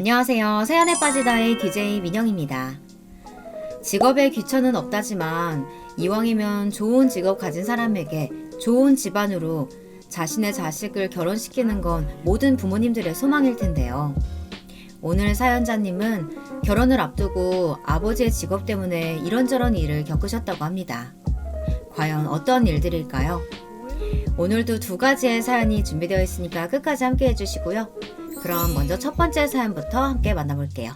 안녕하세요. 사연에 빠지다의 DJ 민영입니다. 직업에 귀천은 없다지만 이왕이면 좋은 직업 가진 사람에게 좋은 집안으로 자신의 자식을 결혼시키는 건 모든 부모님들의 소망일 텐데요. 오늘 사연자님은 결혼을 앞두고 아버지의 직업 때문에 이런저런 일을 겪으셨다고 합니다. 과연 어떤 일들일까요? 오늘도 두 가지의 사연이 준비되어 있으니까 끝까지 함께 해주시고요. 그럼 먼저 첫 번째 사연부터 함께 만나볼게요.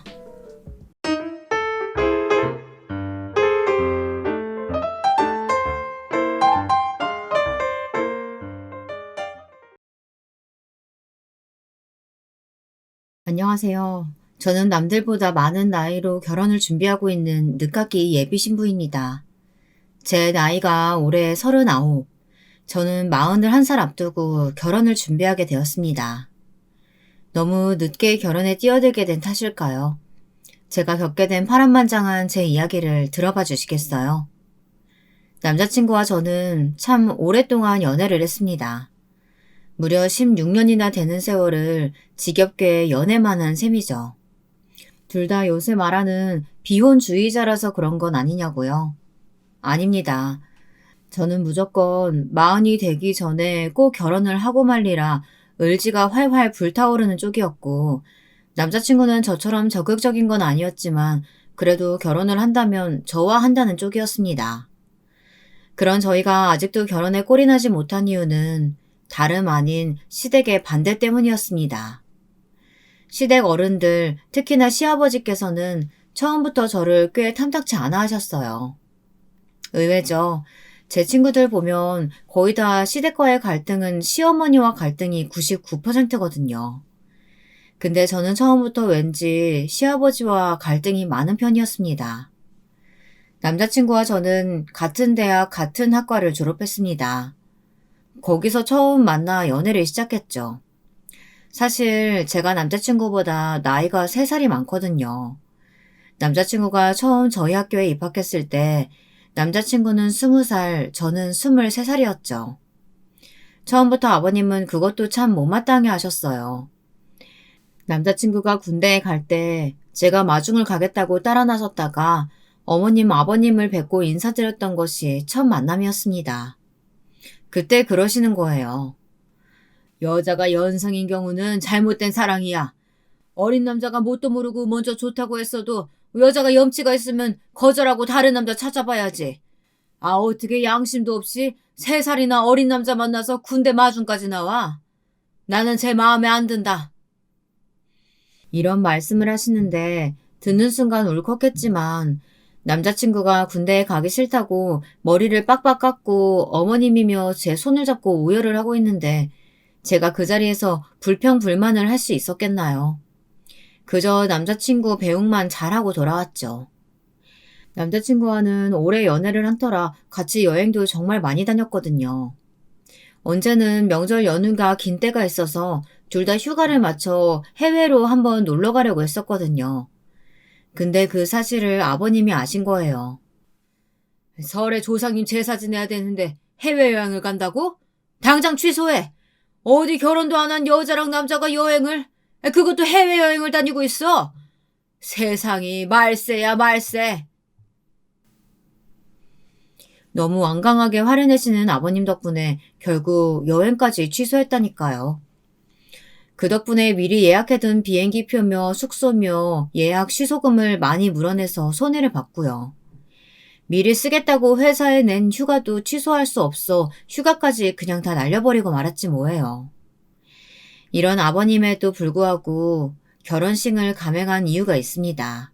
안녕하세요. 저는 남들보다 많은 나이로 결혼을 준비하고 있는 늦깎이 예비 신부입니다. 제 나이가 올해 39, 저는 41살 앞두고 결혼을 준비하게 되었습니다. 너무 늦게 결혼에 뛰어들게 된 탓일까요? 제가 겪게 된 파란만장한 제 이야기를 들어봐 주시겠어요? 남자친구와 저는 참 오랫동안 연애를 했습니다. 무려 16년이나 되는 세월을 지겹게 연애만 한 셈이죠. 둘 다 요새 말하는 비혼주의자라서 그런 건 아니냐고요? 아닙니다. 저는 무조건 40이 되기 전에 꼭 결혼을 하고 말리라 의지가 활활 불타오르는 쪽이었고, 남자친구는 저처럼 적극적인 건 아니었지만 그래도 결혼을 한다면 저와 한다는 쪽이었습니다. 그런 저희가 아직도 결혼에 꼴이 나지 못한 이유는 다름 아닌 시댁의 반대 때문이었습니다. 시댁 어른들, 특히나 시아버지께서는 처음부터 저를 꽤 탐탁치 않아 하셨어요. 의외죠. 제 친구들 보면 거의 다 시댁과의 갈등은 시어머니와 갈등이 99%거든요. 근데 저는 처음부터 왠지 시아버지와 갈등이 많은 편이었습니다. 남자친구와 저는 같은 대학, 같은 학과를 졸업했습니다. 거기서 처음 만나 연애를 시작했죠. 사실 제가 남자친구보다 나이가 3살이 많거든요. 남자친구가 처음 저희 학교에 입학했을 때 남자친구는 20살, 저는 23살이었죠. 처음부터 아버님은 그것도 참 못마땅해 하셨어요. 남자친구가 군대에 갈 때 제가 마중을 가겠다고 따라 나섰다가 어머님, 아버님을 뵙고 인사드렸던 것이 첫 만남이었습니다. 그때 그러시는 거예요. 여자가 연상인 경우는 잘못된 사랑이야. 어린 남자가 뭣도 모르고 먼저 좋다고 했어도 여자가 염치가 있으면 거절하고 다른 남자 찾아봐야지. 아, 어떻게 양심도 없이 3살이나 어린 남자 만나서 군대 마중까지 나와? 나는 제 마음에 안 든다. 이런 말씀을 하시는데 듣는 순간 울컥했지만 남자친구가 군대에 가기 싫다고 머리를 빡빡 깎고 어머님이며 제 손을 잡고 우열을 하고 있는데 제가 그 자리에서 불평불만을 할 수 있었겠나요? 그저 남자친구 배웅만 잘하고 돌아왔죠. 남자친구와는 오래 연애를 한 터라 같이 여행도 정말 많이 다녔거든요. 언제는 명절 연휴가 긴 때가 있어서 둘 다 휴가를 맞춰 해외로 한번 놀러 가려고 했었거든요. 근데 그 사실을 아버님이 아신 거예요. 설에 조상님 제사 지내야 되는데 해외여행을 간다고? 당장 취소해! 어디 결혼도 안 한 여자랑 남자가 여행을? 그것도 해외여행을 다니고 있어? 세상이 말세야 말세. 너무 완강하게 화를 내시는 아버님 덕분에 결국 여행까지 취소했다니까요. 그 덕분에 미리 예약해둔 비행기표며 숙소며 예약 취소금을 많이 물어내서 손해를 봤고요. 미리 쓰겠다고 회사에 낸 휴가도 취소할 수 없어 휴가까지 그냥 다 날려버리고 말았지 뭐예요. 이런 아버님에도 불구하고 결혼식을 감행한 이유가 있습니다.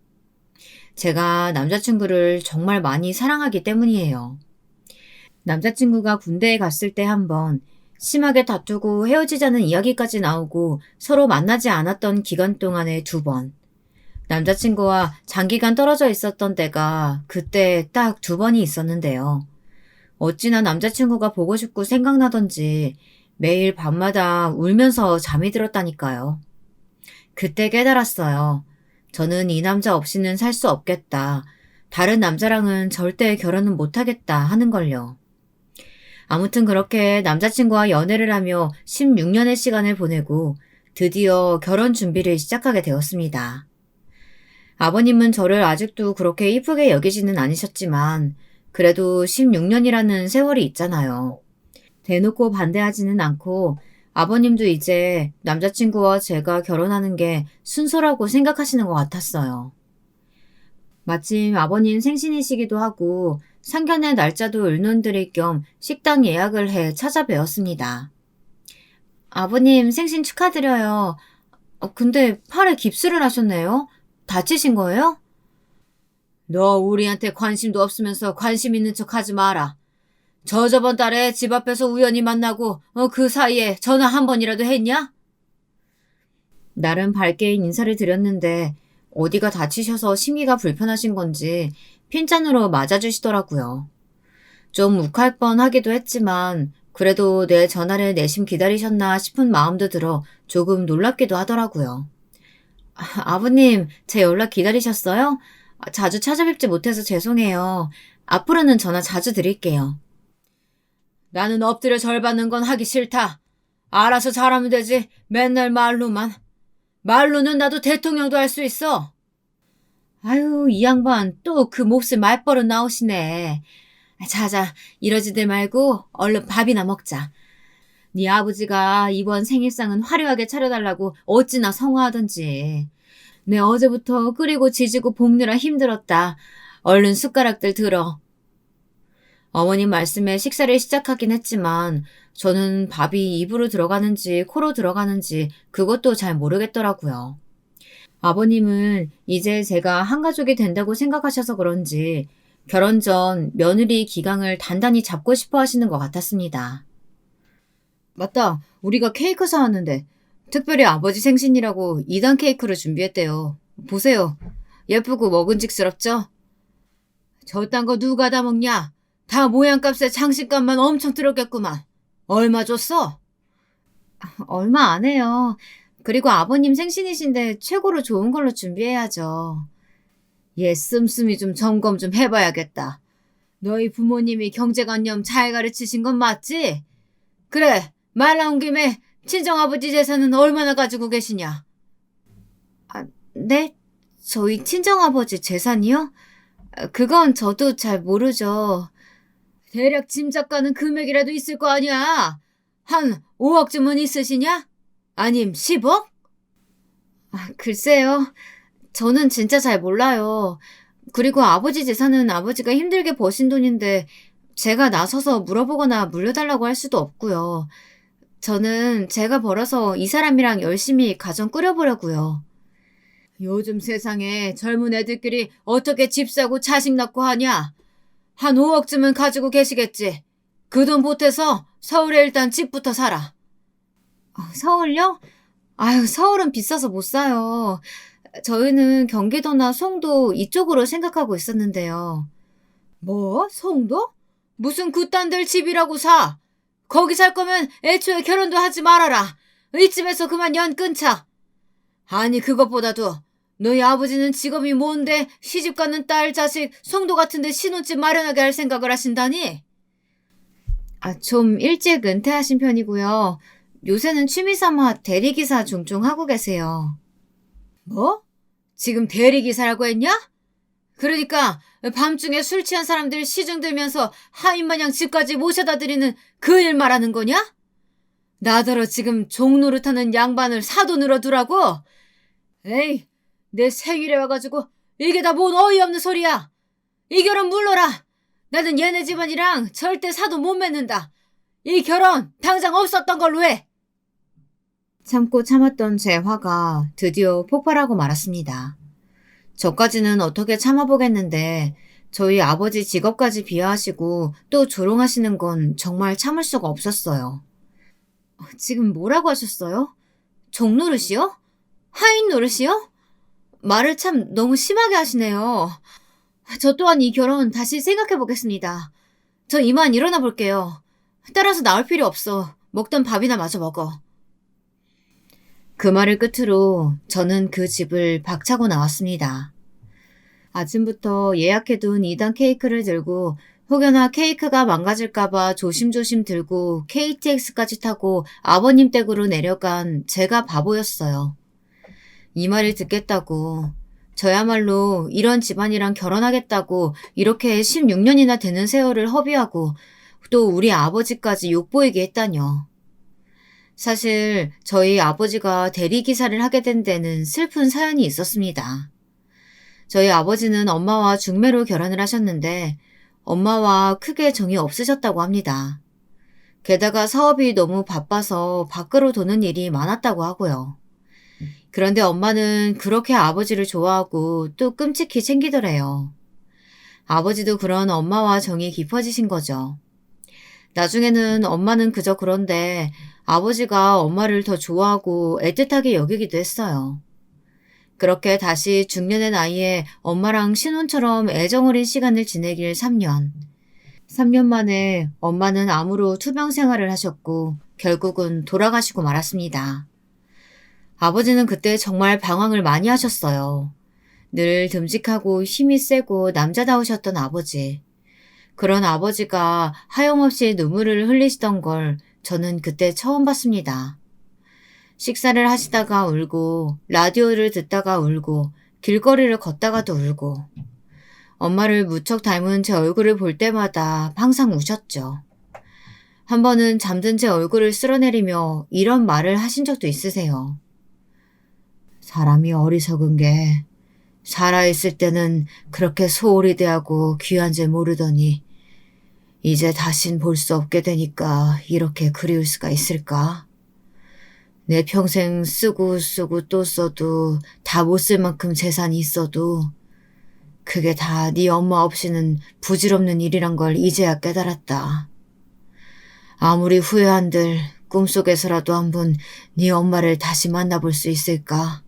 제가 남자친구를 정말 많이 사랑하기 때문이에요. 남자친구가 군대에 갔을 때 한 번, 심하게 다투고 헤어지자는 이야기까지 나오고 서로 만나지 않았던 기간 동안에 2번, 남자친구와 장기간 떨어져 있었던 때가 그때 딱 2번이 있었는데요. 어찌나 남자친구가 보고 싶고 생각나던지 매일 밤마다 울면서 잠이 들었다니까요. 그때 깨달았어요. 저는 이 남자 없이는 살 수 없겠다. 다른 남자랑은 절대 결혼은 못하겠다 하는 걸요. 아무튼 그렇게 남자친구와 연애를 하며 16년의 시간을 보내고 드디어 결혼 준비를 시작하게 되었습니다. 아버님은 저를 아직도 그렇게 이쁘게 여기지는 않으셨지만 그래도 16년이라는 세월이 있잖아요. 대놓고 반대하지는 않고 아버님도 이제 남자친구와 제가 결혼하는 게 순서라고 생각하시는 것 같았어요. 마침 아버님 생신이시기도 하고 상견례 날짜도 의논드릴 겸 식당 예약을 해 찾아뵈었습니다. 아버님 생신 축하드려요. 근데 팔에 깁스를 하셨네요? 다치신 거예요? 너 우리한테 관심도 없으면서 관심 있는 척 하지 마라. 저번 달에 집 앞에서 우연히 만나고 그 사이에 전화 한 번이라도 했냐? 나름 밝게 인사를 드렸는데 어디가 다치셔서 심기가 불편하신 건지 핀잔으로 맞아주시더라고요. 좀 욱할 뻔하기도 했지만 그래도 내 전화를 내심 기다리셨나 싶은 마음도 들어 조금 놀랍기도 하더라고요. 아버님, 제 연락 기다리셨어요? 자주 찾아뵙지 못해서 죄송해요. 앞으로는 전화 자주 드릴게요. 나는 엎드려 절 받는 건 하기 싫다. 알아서 잘하면 되지. 맨날 말로만. 말로는 나도 대통령도 할 수 있어. 아유, 이 양반 또 그 몹쓸 말버릇 나오시네. 자자, 이러지들 말고 얼른 밥이나 먹자. 네 아버지가 이번 생일상은 화려하게 차려달라고 어찌나 성화하던지. 내 어제부터 끓이고 지지고 볶느라 힘들었다. 얼른 숟가락들 들어. 어머님 말씀에 식사를 시작하긴 했지만 저는 밥이 입으로 들어가는지 코로 들어가는지 그것도 잘 모르겠더라고요. 아버님은 이제 제가 한 가족이 된다고 생각하셔서 그런지 결혼 전 며느리 기강을 단단히 잡고 싶어 하시는 것 같았습니다. 맞다. 우리가 케이크 사왔는데 특별히 아버지 생신이라고 2단 케이크를 준비했대요. 보세요. 예쁘고 먹은직스럽죠? 저딴 거 누가 다 먹냐? 다 모양값에 장식값만 엄청 들었겠구만. 얼마 줬어? 얼마 안 해요. 그리고 아버님 생신이신데 최고로 좋은 걸로 준비해야죠. 얘 씀씀이 좀 점검 좀 해봐야겠다. 너희 부모님이 경제관념 잘 가르치신 건 맞지? 그래, 말 나온 김에 친정아버지 재산은 얼마나 가지고 계시냐? 네? 저희 친정아버지 재산이요? 그건 저도 잘 모르죠. 대략 짐작 가는 금액이라도 있을 거 아니야. 한 5억쯤은 있으시냐? 아님 10억? 글쎄요. 저는 진짜 잘 몰라요. 그리고 아버지 재산은 아버지가 힘들게 버신 돈인데 제가 나서서 물어보거나 물려달라고 할 수도 없고요. 저는 제가 벌어서 이 사람이랑 열심히 가정 꾸려보려고요. 요즘 세상에 젊은 애들끼리 어떻게 집 사고 자식 낳고 하냐? 한 5억쯤은 가지고 계시겠지. 그 돈 보태서 서울에 일단 집부터 사라. 서울요? 아유, 서울은 비싸서 못 사요. 저희는 경기도나 송도 이쪽으로 생각하고 있었는데요. 뭐? 송도? 무슨 그딴 데 집이라고 사? 거기 살 거면 애초에 결혼도 하지 말아라. 이쯤에서 그만 연 끊자. 아니 그것보다도 너희 아버지는 직업이 뭔데 시집 가는 딸 자식 송도 같은 데 신혼집 마련하게 할 생각을 하신다니? 좀 일찍 은퇴하신 편이고요. 요새는 취미삼아 대리기사 종종 하고 계세요. 뭐? 지금 대리기사라고 했냐? 그러니까 밤중에 술 취한 사람들 시중 들면서 하인마냥 집까지 모셔다 드리는 그 일 말하는 거냐? 나더러 지금 종노릇하는 양반을 사돈으로 두라고? 에이, 내 생일에 와가지고 이게 다 뭔 어이없는 소리야. 이 결혼 물러라. 나는 얘네 집안이랑 절대 사돈 못 맺는다. 이 결혼 당장 없었던 걸로 해. 참고 참았던 제 화가 드디어 폭발하고 말았습니다. 저까지는 어떻게 참아보겠는데 저희 아버지 직업까지 비하하시고 또 조롱하시는 건 정말 참을 수가 없었어요. 지금 뭐라고 하셨어요? 종노릇이요? 하인 노릇이요? 말을 참 너무 심하게 하시네요. 저 또한 이 결혼 다시 생각해보겠습니다. 저 이만 일어나 볼게요. 따라서 나올 필요 없어. 먹던 밥이나 마저 먹어. 그 말을 끝으로 저는 그 집을 박차고 나왔습니다. 아침부터 예약해둔 2단 케이크를 들고 혹여나 케이크가 망가질까봐 조심조심 들고 KTX까지 타고 아버님 댁으로 내려간 제가 바보였어요. 이 말을 듣겠다고, 저야말로 이런 집안이랑 결혼하겠다고 이렇게 16년이나 되는 세월을 허비하고 또 우리 아버지까지 욕보이게 했다뇨. 사실 저희 아버지가 대리기사를 하게 된 데는 슬픈 사연이 있었습니다. 저희 아버지는 엄마와 중매로 결혼을 하셨는데 엄마와 크게 정이 없으셨다고 합니다. 게다가 사업이 너무 바빠서 밖으로 도는 일이 많았다고 하고요. 그런데 엄마는 그렇게 아버지를 좋아하고 또 끔찍히 챙기더래요. 아버지도 그런 엄마와 정이 깊어지신 거죠. 나중에는 엄마는 그저 그런데 아버지가 엄마를 더 좋아하고 애틋하게 여기기도 했어요. 그렇게 다시 중년의 나이에 엄마랑 신혼처럼 애정어린 시간을 지내길 3년. 3년 만에 엄마는 암으로 투병 생활을 하셨고 결국은 돌아가시고 말았습니다. 아버지는 그때 정말 방황을 많이 하셨어요. 늘 듬직하고 힘이 세고 남자다우셨던 아버지. 그런 아버지가 하염없이 눈물을 흘리시던 걸 저는 그때 처음 봤습니다. 식사를 하시다가 울고, 라디오를 듣다가 울고, 길거리를 걷다가도 울고, 엄마를 무척 닮은 제 얼굴을 볼 때마다 항상 우셨죠. 한 번은 잠든 제 얼굴을 쓸어내리며 이런 말을 하신 적도 있으세요. 사람이 어리석은 게 살아있을 때는 그렇게 소홀히 대하고 귀한 줄 모르더니 이제 다신 볼 수 없게 되니까 이렇게 그리울 수가 있을까? 내 평생 쓰고 또 써도 다 못 쓸 만큼 재산이 있어도 그게 다 네 엄마 없이는 부질없는 일이란 걸 이제야 깨달았다. 아무리 후회한들 꿈속에서라도 한번 네 엄마를 다시 만나볼 수 있을까?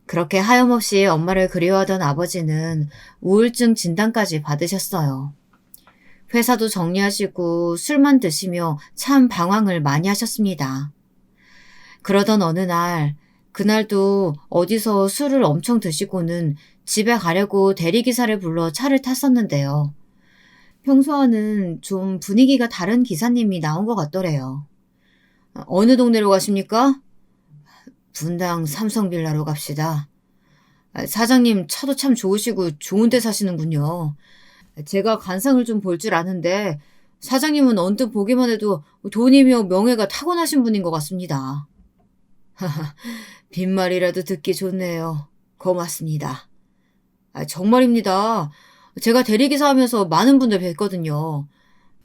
그렇게 하염없이 엄마를 그리워하던 아버지는 우울증 진단까지 받으셨어요. 회사도 정리하시고 술만 드시며 참 방황을 많이 하셨습니다. 그러던 어느 날, 그날도 어디서 술을 엄청 드시고는 집에 가려고 대리기사를 불러 차를 탔었는데요. 평소와는 좀 분위기가 다른 기사님이 나온 것 같더래요. 어느 동네로 가십니까? 분당 삼성빌라로 갑시다. 사장님 차도 참 좋으시고 좋은 데 사시는군요. 제가 관상을 좀 볼 줄 아는데 사장님은 언뜻 보기만 해도 돈이며 명예가 타고나신 분인 것 같습니다. 빈말이라도 듣기 좋네요. 고맙습니다. 정말입니다. 제가 대리기사 하면서 많은 분들 뵀거든요.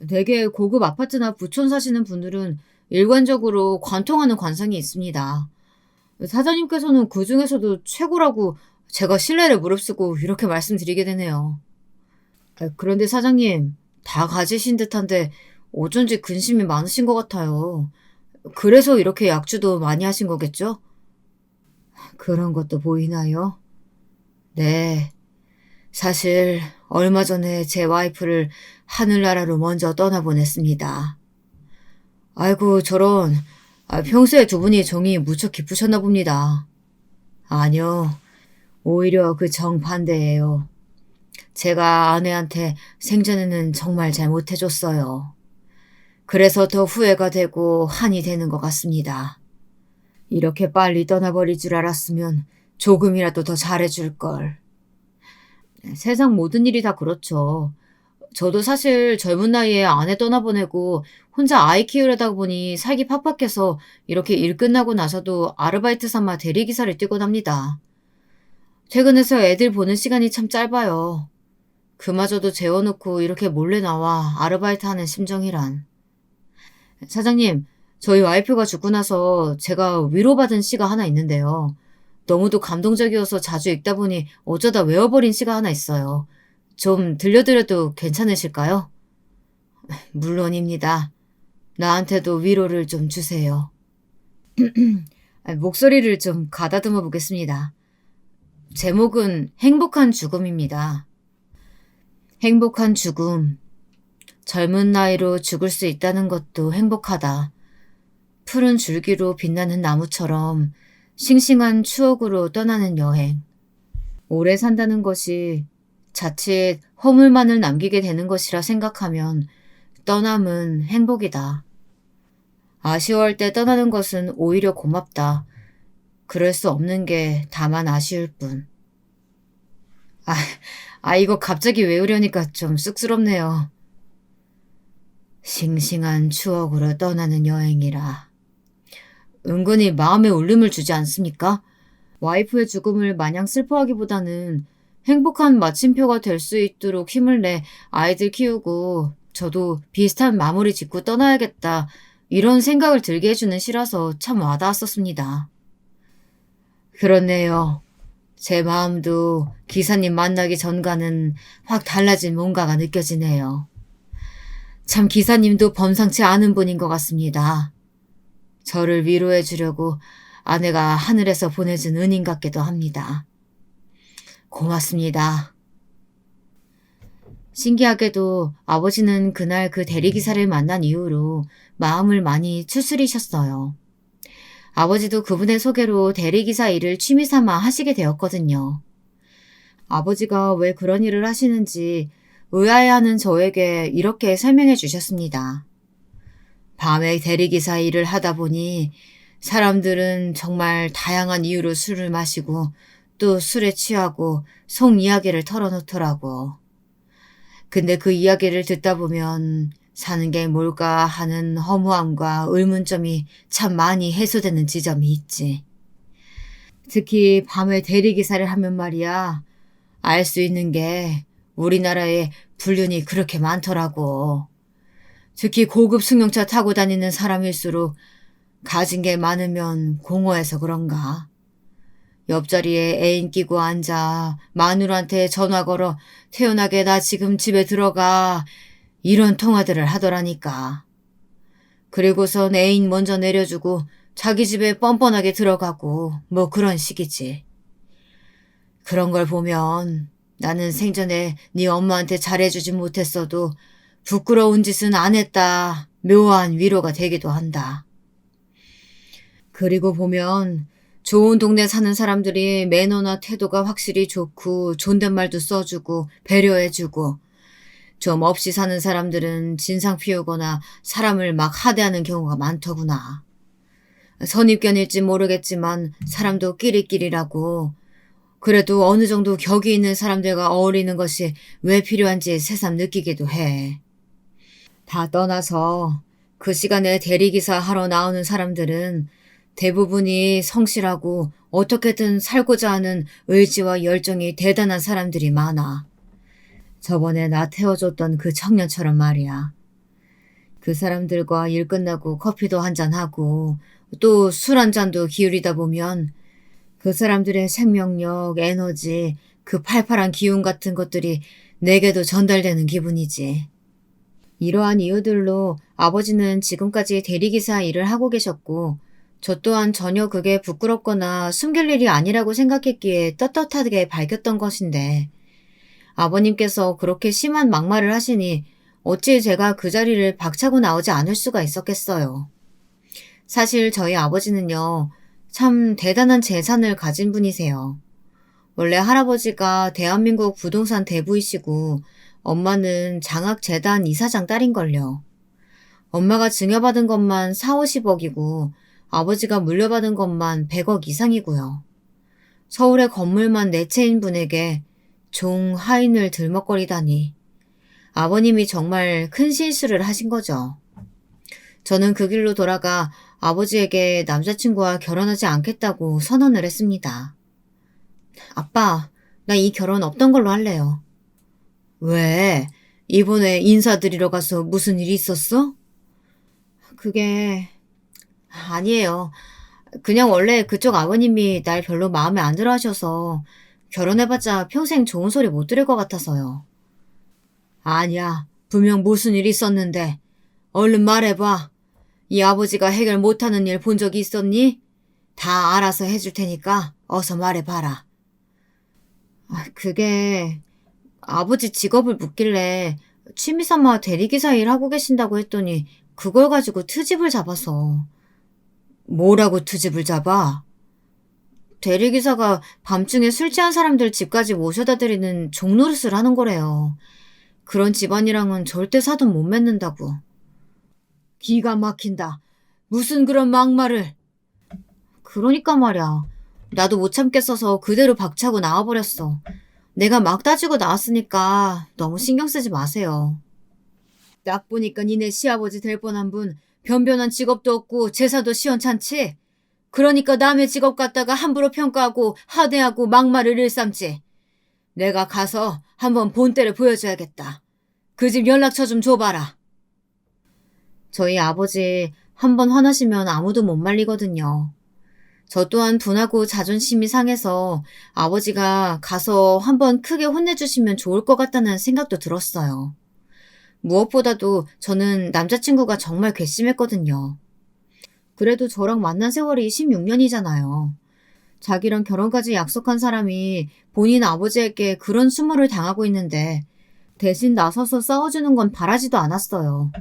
되게 고급 아파트나 부촌 사시는 분들은 일관적으로 관통하는 관상이 있습니다. 사장님께서는 그 중에서도 최고라고 제가 신뢰를 무릅쓰고 이렇게 말씀드리게 되네요. 그런데 사장님, 다 가지신 듯한데 어쩐지 근심이 많으신 것 같아요. 그래서 이렇게 약주도 많이 하신 거겠죠? 그런 것도 보이나요? 네. 사실 얼마 전에 제 와이프를 하늘나라로 먼저 떠나보냈습니다. 아이고 저런, 평소에 두 분이 정이 무척 깊으셨나 봅니다. 아니요. 오히려 그 정반대예요. 제가 아내한테 생전에는 정말 잘 못해줬어요. 그래서 더 후회가 되고 한이 되는 것 같습니다. 이렇게 빨리 떠나버릴 줄 알았으면 조금이라도 더 잘해줄 걸. 세상 모든 일이 다 그렇죠. 저도 사실 젊은 나이에 아내 떠나보내고 혼자 아이 키우려다 보니 살기 팍팍해서 이렇게 일 끝나고 나서도 아르바이트 삼아 대리기사를 뛰곤 합니다. 퇴근해서 애들 보는 시간이 참 짧아요. 그마저도 재워놓고 이렇게 몰래 나와 아르바이트 하는 심정이란. 사장님, 저희 와이프가 죽고 나서 제가 위로받은 시가 하나 있는데요. 너무도 감동적이어서 자주 읽다 보니 어쩌다 외워버린 시가 하나 있어요. 좀 들려드려도 괜찮으실까요? 물론입니다. 나한테도 위로를 좀 주세요. 목소리를 좀 가다듬어 보겠습니다. 제목은 행복한 죽음입니다. 행복한 죽음. 젊은 나이로 죽을 수 있다는 것도 행복하다. 푸른 줄기로 빛나는 나무처럼 싱싱한 추억으로 떠나는 여행. 오래 산다는 것이 자칫 허물만을 남기게 되는 것이라 생각하면 떠남은 행복이다. 아쉬워할 때 떠나는 것은 오히려 고맙다. 그럴 수 없는 게 다만 아쉬울 뿐. 아, 이거 갑자기 외우려니까 좀 쑥스럽네요. 싱싱한 추억으로 떠나는 여행이라. 은근히 마음에 울림을 주지 않습니까? 와이프의 죽음을 마냥 슬퍼하기보다는 행복한 마침표가 될 수 있도록 힘을 내 아이들 키우고 저도 비슷한 마무리 짓고 떠나야겠다. 이런 생각을 들게 해주는 시라서 참 와닿았었습니다. 그렇네요. 제 마음도 기사님 만나기 전과는 확 달라진 뭔가가 느껴지네요. 참 기사님도 범상치 않은 분인 것 같습니다. 저를 위로해 주려고 아내가 하늘에서 보내준 은인 같기도 합니다. 고맙습니다. 신기하게도 아버지는 그날 그 대리기사를 만난 이후로 마음을 많이 추스리셨어요. 아버지도 그분의 소개로 대리기사 일을 취미삼아 하시게 되었거든요. 아버지가 왜 그런 일을 하시는지 의아해하는 저에게 이렇게 설명해 주셨습니다. 밤에 대리기사 일을 하다 보니 사람들은 정말 다양한 이유로 술을 마시고 또 술에 취하고 속 이야기를 털어놓더라고. 근데 그 이야기를 듣다 보면 사는 게 뭘까 하는 허무함과 의문점이 참 많이 해소되는 지점이 있지. 특히 밤에 대리기사를 하면 말이야. 알 수 있는 게 우리나라에 불륜이 그렇게 많더라고. 특히 고급 승용차 타고 다니는 사람일수록 가진 게 많으면 공허해서 그런가. 옆자리에 애인 끼고 앉아 마누라한테 전화 걸어 태연하게 나 지금 집에 들어가 이런 통화들을 하더라니까. 그리고선 애인 먼저 내려주고 자기 집에 뻔뻔하게 들어가고 뭐 그런 식이지. 그런 걸 보면 나는 생전에 네 엄마한테 잘해주지 못했어도 부끄러운 짓은 안 했다. 묘한 위로가 되기도 한다. 그리고 보면 좋은 동네 사는 사람들이 매너나 태도가 확실히 좋고 존댓말도 써주고 배려해주고 좀 없이 사는 사람들은 진상 피우거나 사람을 막 하대하는 경우가 많더구나. 선입견일지 모르겠지만 사람도 끼리끼리라고 그래도 어느 정도 격이 있는 사람들과 어울리는 것이 왜 필요한지 새삼 느끼기도 해. 다 떠나서 그 시간에 대리기사 하러 나오는 사람들은 대부분이 성실하고 어떻게든 살고자 하는 의지와 열정이 대단한 사람들이 많아. 저번에 나 태워줬던 그 청년처럼 말이야. 그 사람들과 일 끝나고 커피도 한잔하고 또 술 한 잔도 기울이다 보면 그 사람들의 생명력, 에너지, 그 팔팔한 기운 같은 것들이 내게도 전달되는 기분이지. 이러한 이유들로 아버지는 지금까지 대리기사 일을 하고 계셨고 저 또한 전혀 그게 부끄럽거나 숨길 일이 아니라고 생각했기에 떳떳하게 밝혔던 것인데 아버님께서 그렇게 심한 막말을 하시니 어찌 제가 그 자리를 박차고 나오지 않을 수가 있었겠어요. 사실 저희 아버지는요. 참 대단한 재산을 가진 분이세요. 원래 할아버지가 대한민국 부동산 대부이시고 엄마는 장학재단 이사장 딸인걸요. 엄마가 증여받은 것만 4, 50억이고 아버지가 물려받은 것만 100억 이상이고요. 서울의 건물만 4채인 분에게 종 하인을 들먹거리다니 아버님이 정말 큰 실수를 하신 거죠. 저는 그 길로 돌아가 아버지에게 남자친구와 결혼하지 않겠다고 선언을 했습니다. 아빠, 나 이 결혼 없던 걸로 할래요. 왜? 이번에 인사드리러 가서 무슨 일이 있었어? 그게 아니에요. 그냥 원래 그쪽 아버님이 날 별로 마음에 안 들어 하셔서 결혼해봤자 평생 좋은 소리 못 들을 것 같아서요. 아니야. 분명 무슨 일이 있었는데. 얼른 말해봐. 이 아버지가 해결 못하는 일 본 적이 있었니? 다 알아서 해줄 테니까 어서 말해봐라. 그게 아버지 직업을 묻길래 취미삼아 대리기사 일 하고 계신다고 했더니 그걸 가지고 트집을 잡아서. 뭐라고 트집을 잡아? 대리기사가 밤중에 술 취한 사람들 집까지 모셔다 드리는 종노릇을 하는 거래요. 그런 집안이랑은 절대 사돈 못 맺는다고. 기가 막힌다. 무슨 그런 막말을. 그러니까 말이야. 나도 못 참겠어서 그대로 박차고 나와버렸어. 내가 막 따지고 나왔으니까 너무 신경 쓰지 마세요. 딱 보니까 니네 시아버지 될 뻔한 분 변변한 직업도 없고 제사도 시원찮지? 그러니까 남의 직업 갖다가 함부로 평가하고 하대하고 막말을 일삼지. 내가 가서 한번 본때를 보여줘야겠다. 그 집 연락처 좀 줘봐라. 저희 아버지 한번 화나시면 아무도 못 말리거든요. 저 또한 분하고 자존심이 상해서 아버지가 가서 한번 크게 혼내주시면 좋을 것 같다는 생각도 들었어요. 무엇보다도 저는 남자친구가 정말 괘씸했거든요. 그래도 저랑 만난 세월이 16년이잖아요. 자기랑 결혼까지 약속한 사람이 본인 아버지에게 그런 수모를 당하고 있는데 대신 나서서 싸워주는 건 바라지도 않았어요.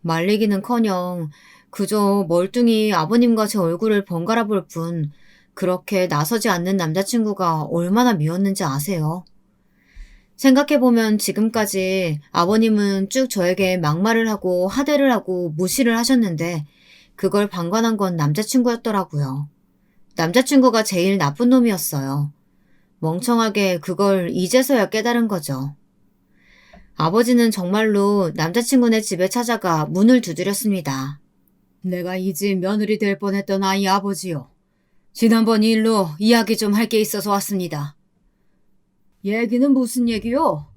말리기는커녕 그저 멀뚱히 아버님과 제 얼굴을 번갈아 볼 뿐 그렇게 나서지 않는 남자친구가 얼마나 미웠는지 아세요? 생각해보면 지금까지 아버님은 쭉 저에게 막말을 하고 하대를 하고 무시를 하셨는데 그걸 방관한 건 남자친구였더라고요. 남자친구가 제일 나쁜 놈이었어요. 멍청하게 그걸 이제서야 깨달은 거죠. 아버지는 정말로 남자친구네 집에 찾아가 문을 두드렸습니다. 내가 이 집 며느리 될 뻔했던 아이 아버지요. 지난번 일로 이야기 좀 할 게 있어서 왔습니다. 얘기는 무슨 얘기요?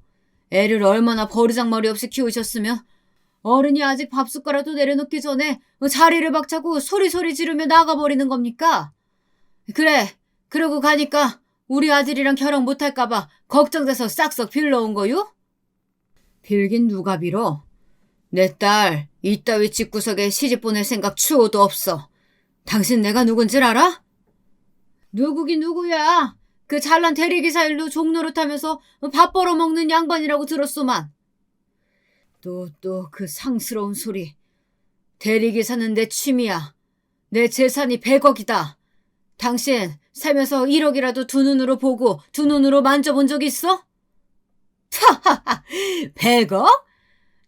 애를 얼마나 버르장머리 없이 키우셨으면 어른이 아직 밥숟가락도 내려놓기 전에 자리를 박차고 소리소리 지르며 나가버리는 겁니까? 그래, 그러고 가니까 우리 아들이랑 결혼 못할까봐 걱정돼서 싹싹 빌러온 거요? 빌긴 누가 빌어? 내 딸 이따위 집구석에 시집 보낼 생각 추호도 없어. 당신 내가 누군지 알아? 누구긴 누구야. 그 잘난 대리기사 일로 종노릇하면서 밥 벌어먹는 양반이라고 들었소만. 또 그 상스러운 소리. 대리기사는 내 취미야. 내 재산이 100억이다. 당신 살면서 1억이라도 두 눈으로 보고 두 눈으로 만져본 적 있어? 하하하, 100억?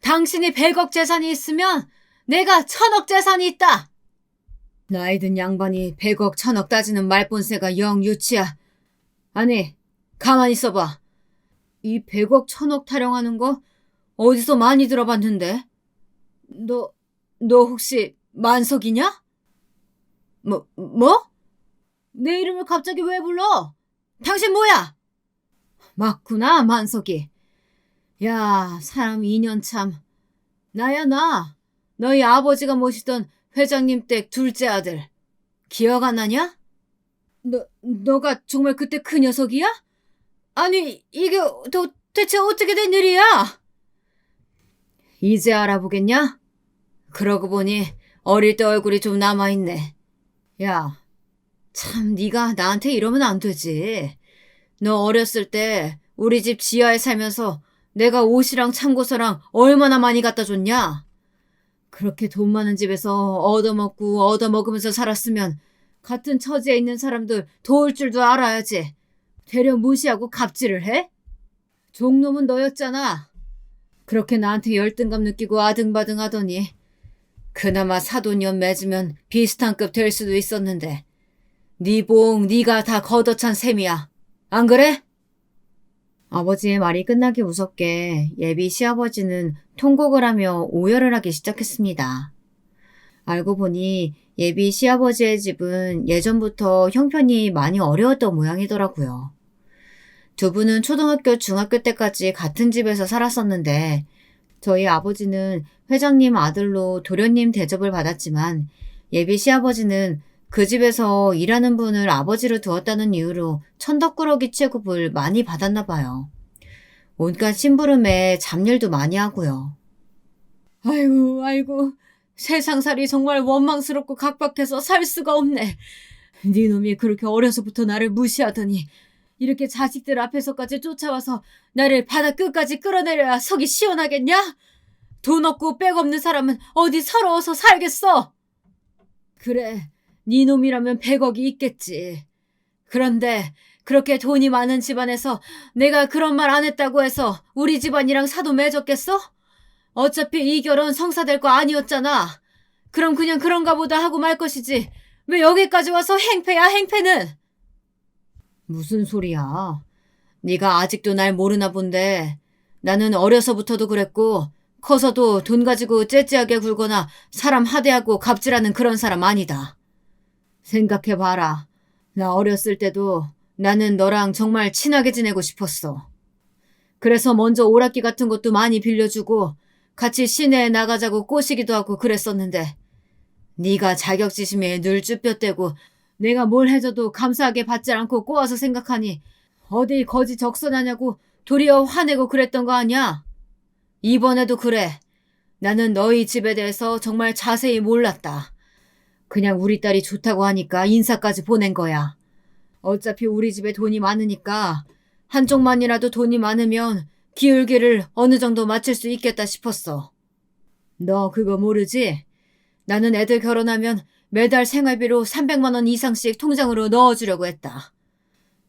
당신이 100억 재산이 있으면 내가 1000억 재산이 있다. 나이든 양반이 100억 1000억 따지는 말본새가 영 유치야. 아니, 가만히 있어봐. 이 100억 1000억 타령하는 거 어디서 많이 들어봤는데? 너 혹시 만석이냐? 뭐? 내 이름을 갑자기 왜 불러? 당신 뭐야? 맞구나, 만석이. 야, 사람 인연 참. 나야, 나. 너희 아버지가 모시던 회장님 댁 둘째 아들. 기억 안 나냐? 너가 정말 그때 그 녀석이야? 아니, 이게 도대체 어떻게 된 일이야? 이제 알아보겠냐? 그러고 보니 어릴 때 얼굴이 좀 남아있네. 야, 참 네가 나한테 이러면 안 되지. 너 어렸을 때 우리 집 지하에 살면서 내가 옷이랑 참고서랑 얼마나 많이 갖다 줬냐? 그렇게 돈 많은 집에서 얻어먹고 얻어먹으면서 살았으면 같은 처지에 있는 사람들 도울 줄도 알아야지. 되려 무시하고 갑질을 해? 종놈은 너였잖아. 그렇게 나한테 열등감 느끼고 아등바등 하더니 그나마 사돈년 맺으면 비슷한 급 될 수도 있었는데 네 봉 네가 다 걷어찬 셈이야. 안 그래? 아버지의 말이 끝나기 무섭게 예비 시아버지는 통곡을 하며 오열을 하기 시작했습니다. 알고 보니 예비 시아버지의 집은 예전부터 형편이 많이 어려웠던 모양이더라고요. 두 분은 초등학교, 중학교 때까지 같은 집에서 살았었는데 저희 아버지는 회장님 아들로 도련님 대접을 받았지만 예비 시아버지는 그 집에서 일하는 분을 아버지로 두었다는 이유로 천덕꾸러기 취급을 많이 받았나 봐요. 온갖 심부름에 잡일도 많이 하고요. 아이고, 세상살이 정말 원망스럽고 각박해서 살 수가 없네. 네 놈이 그렇게 어려서부터 나를 무시하더니 이렇게 자식들 앞에서까지 쫓아와서 나를 바다 끝까지 끌어내려야 속이 시원하겠냐? 돈 없고 백 없는 사람은 어디 서러워서 살겠어? 그래, 네 놈이라면 100억이 있겠지. 그런데 그렇게 돈이 많은 집안에서 내가 그런 말 안 했다고 해서 우리 집안이랑 사도 맺었겠어? 어차피 이 결혼 성사될 거 아니었잖아. 그럼 그냥 그런가 보다 하고 말 것이지. 왜 여기까지 와서 행패야, 행패는? 무슨 소리야. 네가 아직도 날 모르나 본데 나는 어려서부터도 그랬고 커서도 돈 가지고 째째하게 굴거나 사람 하대하고 갑질하는 그런 사람 아니다. 생각해봐라. 나 어렸을 때도 나는 너랑 정말 친하게 지내고 싶었어. 그래서 먼저 오락기 같은 것도 많이 빌려주고 같이 시내에 나가자고 꼬시기도 하고 그랬었는데 네가 자격지심에 늘 쭈뼛대고 내가 뭘 해줘도 감사하게 받지 않고 꼬아서 생각하니 어디 거지 적선하냐고 도리어 화내고 그랬던 거 아니야? 이번에도 그래. 나는 너희 집에 대해서 정말 자세히 몰랐다. 그냥 우리 딸이 좋다고 하니까 인사까지 보낸 거야. 어차피 우리 집에 돈이 많으니까 한쪽만이라도 돈이 많으면 기울기를 어느 정도 맞출 수 있겠다 싶었어. 너 그거 모르지? 나는 애들 결혼하면 매달 생활비로 300만 원 이상씩 통장으로 넣어주려고 했다.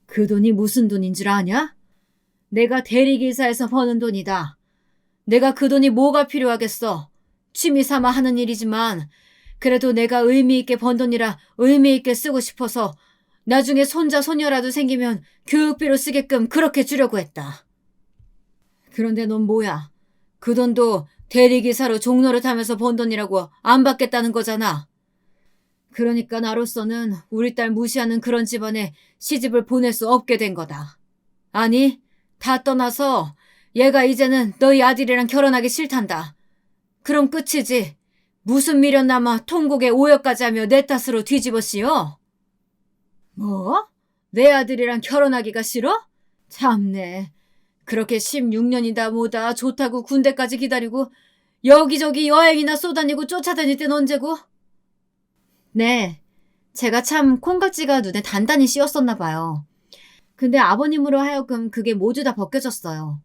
그 돈이 무슨 돈인 줄 아냐? 내가 대리기사에서 버는 돈이다. 내가 그 돈이 뭐가 필요하겠어. 취미 삼아 하는 일이지만 그래도 내가 의미 있게 번 돈이라 의미 있게 쓰고 싶어서 나중에 손자 손녀라도 생기면 교육비로 쓰게끔 그렇게 주려고 했다. 그런데 넌 뭐야? 그 돈도 대리기사로 종로를 타면서 번 돈이라고 안 받겠다는 거잖아. 그러니까 나로서는 우리 딸 무시하는 그런 집안에 시집을 보낼 수 없게 된 거다. 아니, 다 떠나서 얘가 이제는 너희 아들이랑 결혼하기 싫단다. 그럼 끝이지. 무슨 미련 남아 통곡에 오역까지 하며 내 탓으로 뒤집어 씌워? 뭐? 내 아들이랑 결혼하기가 싫어? 참네. 그렇게 16년이다 뭐다 좋다고 군대까지 기다리고 여기저기 여행이나 쏘다니고 쫓아다닐 땐 언제고? 네. 제가 참 콩깍지가 눈에 단단히 씌었었나 봐요. 근데 아버님으로 하여금 그게 모두 다 벗겨졌어요.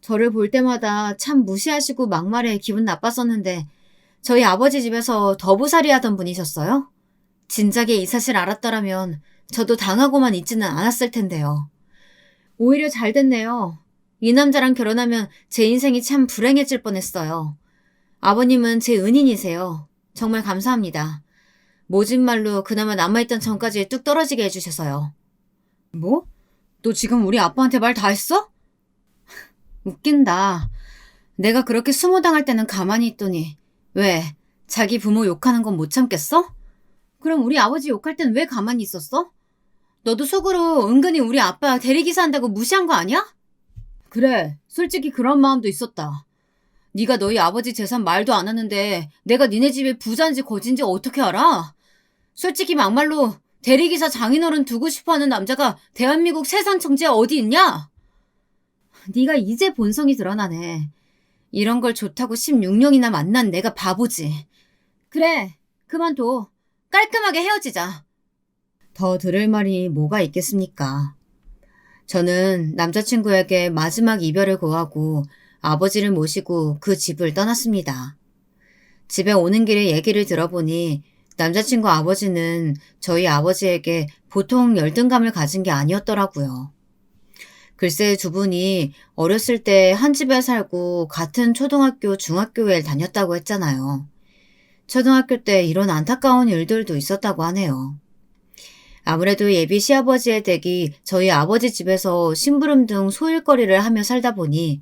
저를 볼 때마다 참 무시하시고 막말에 기분 나빴었는데 저희 아버지 집에서 더부살이 하던 분이셨어요? 진작에 이 사실 알았더라면 저도 당하고만 있지는 않았을 텐데요. 오히려 잘 됐네요. 이 남자랑 결혼하면 제 인생이 참 불행해질 뻔했어요. 아버님은 제 은인이세요. 정말 감사합니다. 모진 말로 그나마 남아있던 전까지 뚝 떨어지게 해주셔서요. 뭐? 너 지금 우리 아빠한테 말 다 했어? 웃긴다. 내가 그렇게 수모당할 때는 가만히 있더니 왜? 자기 부모 욕하는 건 못 참겠어? 그럼 우리 아버지 욕할 땐 왜 가만히 있었어? 너도 속으로 은근히 우리 아빠 대리기사 한다고 무시한 거 아니야? 그래, 솔직히 그런 마음도 있었다. 네가 너희 아버지 재산 말도 안 하는데 내가 니네 집에 부자인지 거진지 어떻게 알아? 솔직히 막말로 대리기사 장인어른 두고 싶어하는 남자가 대한민국 세상 청지에 어디 있냐? 네가 이제 본성이 드러나네. 이런 걸 좋다고 16년이나 만난 내가 바보지. 그래, 그만둬. 깔끔하게 헤어지자. 더 들을 말이 뭐가 있겠습니까? 저는 남자친구에게 마지막 이별을 고하고 아버지를 모시고 그 집을 떠났습니다. 집에 오는 길에 얘기를 들어보니 남자친구 아버지는 저희 아버지에게 보통 열등감을 가진 게 아니었더라고요. 글쎄 두 분이 어렸을 때 한 집에 살고 같은 초등학교, 중학교에 다녔다고 했잖아요. 초등학교 때 이런 안타까운 일들도 있었다고 하네요. 아무래도 예비 시아버지의 댁이 저희 아버지 집에서 심부름 등 소일거리를 하며 살다 보니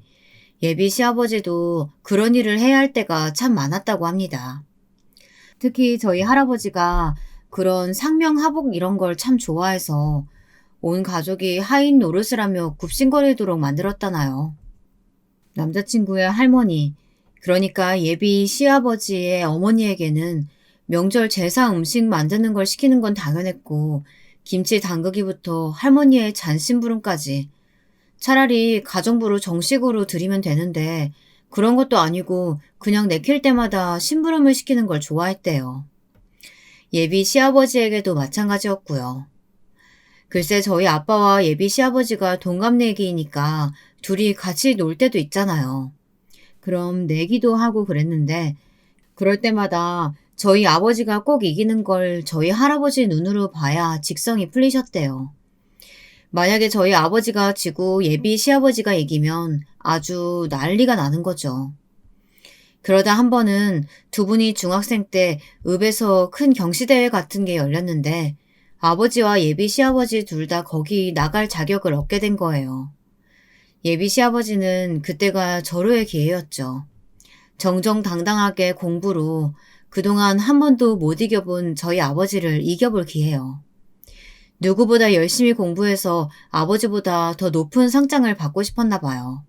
예비 시아버지도 그런 일을 해야 할 때가 참 많았다고 합니다. 특히 저희 할아버지가 그런 상명하복 이런 걸 참 좋아해서 온 가족이 하인 노릇을 하며 굽신거리도록 만들었다나요. 남자친구의 할머니, 그러니까 예비 시아버지의 어머니에게는 명절 제사 음식 만드는 걸 시키는 건 당연했고 김치 담그기부터 할머니의 잔심부름까지 차라리 가정부로 정식으로 드리면 되는데 그런 것도 아니고 그냥 내킬 때마다 심부름을 시키는 걸 좋아했대요. 예비 시아버지에게도 마찬가지였고요. 글쎄 저희 아빠와 예비 시아버지가 동갑내기이니까 둘이 같이 놀 때도 있잖아요. 그럼 내기도 하고 그랬는데 그럴 때마다 저희 아버지가 꼭 이기는 걸 저희 할아버지 눈으로 봐야 직성이 풀리셨대요. 만약에 저희 아버지가 지고 예비 시아버지가 이기면 아주 난리가 나는 거죠. 그러다 한 번은 두 분이 중학생 때 읍에서 큰 경시대회 같은 게 열렸는데 아버지와 예비 시아버지 둘 다 거기 나갈 자격을 얻게 된 거예요. 예비 시아버지는 그때가 절호의 기회였죠. 정정당당하게 공부로 그동안 한 번도 못 이겨본 저희 아버지를 이겨볼 기회요. 누구보다 열심히 공부해서 아버지보다 더 높은 상장을 받고 싶었나 봐요.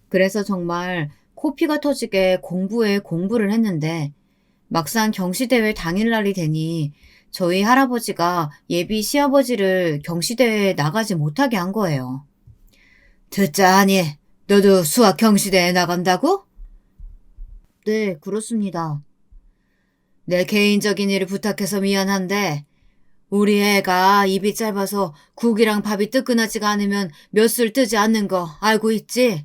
그래서 정말 코피가 터지게 공부에 공부를 했는데 막상 경시대회 당일날이 되니 저희 할아버지가 예비 시아버지를 경시대회에 나가지 못하게 한 거예요. 듣자 하니 너도 수학 경시대회에 나간다고? 네, 그렇습니다. 내 개인적인 일을 부탁해서 미안한데 우리 애가 입이 짧아서 국이랑 밥이 뜨끈하지가 않으면 몇 술 뜨지 않는 거 알고 있지?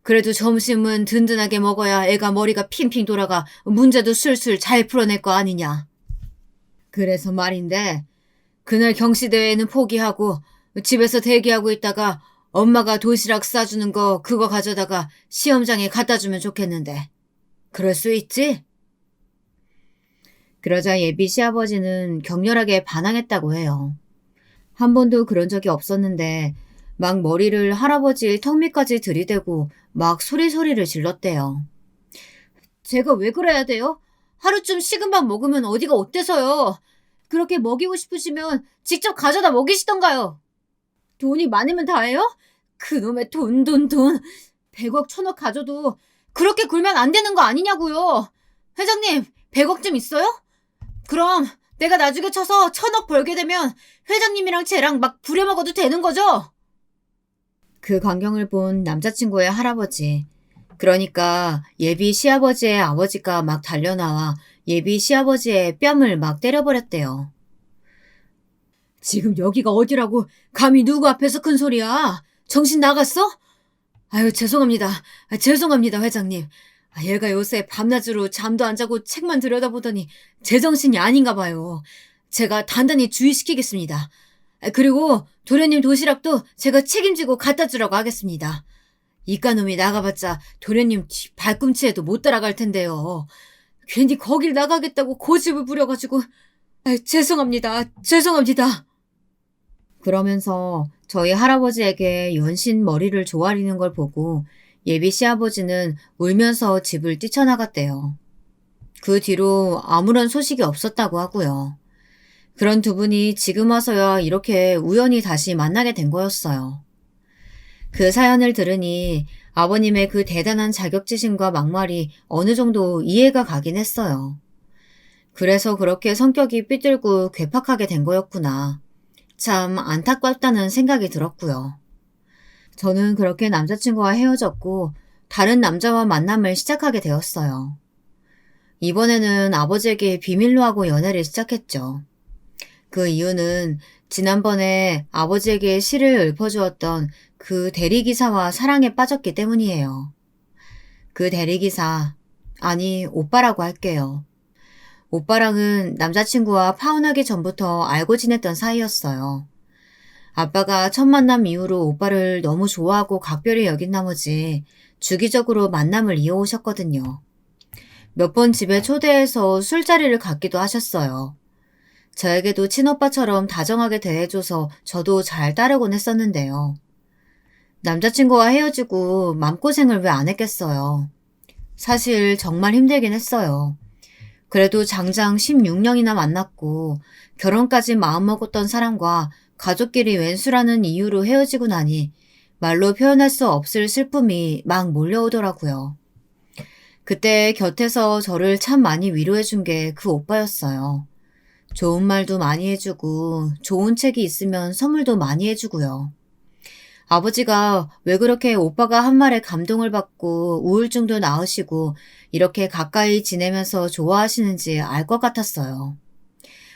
그래도 점심은 든든하게 먹어야 애가 머리가 핑핑 돌아가 문제도 술술 잘 풀어낼 거 아니냐. 그래서 말인데 그날 경시대회는 포기하고 집에서 대기하고 있다가 엄마가 도시락 싸주는 거 그거 가져다가 시험장에 갖다 주면 좋겠는데. 그럴 수 있지? 그러자 예비 시아버지는 격렬하게 반항했다고 해요. 한 번도 그런 적이 없었는데 막 머리를 할아버지 턱 밑까지 들이대고 막 소리소리를 질렀대요. 제가 왜 그래야 돼요? 하루쯤 식은 밥 먹으면 어디가 어때서요? 그렇게 먹이고 싶으시면 직접 가져다 먹이시던가요. 돈이 많으면 다예요? 그놈의 돈. 100억, 1000억 가져도 그렇게 굴면 안 되는 거 아니냐고요. 회장님, 100억쯤 있어요? 그럼 내가 나중에 쳐서 1000억 벌게 되면 회장님이랑 쟤랑 막 부려먹어도 되는 거죠? 그 광경을 본 남자친구의 할아버지, 그러니까 예비 시아버지의 아버지가 막 달려나와 예비 시아버지의 뺨을 막 때려버렸대요. 지금 여기가 어디라고 감히 누구 앞에서 큰 소리야? 정신 나갔어? 아유, 죄송합니다, 회장님. 얘가 요새 밤낮으로 잠도 안 자고 책만 들여다보더니 제정신이 아닌가 봐요. 제가 단단히 주의시키겠습니다. 그리고 도련님 도시락도 제가 책임지고 갖다 주라고 하겠습니다. 이까놈이 나가봤자 도련님 발꿈치에도 못 따라갈 텐데요. 괜히 거길 나가겠다고 고집을 부려가지고 죄송합니다. 그러면서 저희 할아버지에게 연신 머리를 조아리는 걸 보고 예비 시아버지는 울면서 집을 뛰쳐나갔대요. 그 뒤로 아무런 소식이 없었다고 하고요. 그런 두 분이 지금 와서야 이렇게 우연히 다시 만나게 된 거였어요. 그 사연을 들으니 아버님의 그 대단한 자격지심과 막말이 어느 정도 이해가 가긴 했어요. 그래서 그렇게 성격이 삐뚤고 괴팍하게 된 거였구나. 참 안타깝다는 생각이 들었고요. 저는 그렇게 남자친구와 헤어졌고 다른 남자와 만남을 시작하게 되었어요. 이번에는 아버지에게 비밀로 하고 연애를 시작했죠. 그 이유는 지난번에 아버지에게 시를 읊어주었던 그 대리기사와 사랑에 빠졌기 때문이에요. 그 대리기사, 아니 오빠라고 할게요. 오빠랑은 남자친구와 파혼하기 전부터 알고 지냈던 사이였어요. 아빠가 첫 만남 이후로 오빠를 너무 좋아하고 각별히 여긴 나머지 주기적으로 만남을 이어오셨거든요. 몇 번 집에 초대해서 술자리를 갖기도 하셨어요. 저에게도 친오빠처럼 다정하게 대해줘서 저도 잘 따르곤 했었는데요. 남자친구와 헤어지고 맘고생을 왜 안 했겠어요. 사실 정말 힘들긴 했어요. 그래도 장장 16년이나 만났고 결혼까지 마음먹었던 사람과 가족끼리 웬수라는 이유로 헤어지고 나니 말로 표현할 수 없을 슬픔이 막 몰려오더라고요. 그때 곁에서 저를 참 많이 위로해준 게 그 오빠였어요. 좋은 말도 많이 해주고 좋은 책이 있으면 선물도 많이 해주고요. 아버지가 왜 그렇게 오빠가 한 말에 감동을 받고 우울증도 나으시고 이렇게 가까이 지내면서 좋아하시는지 알 것 같았어요.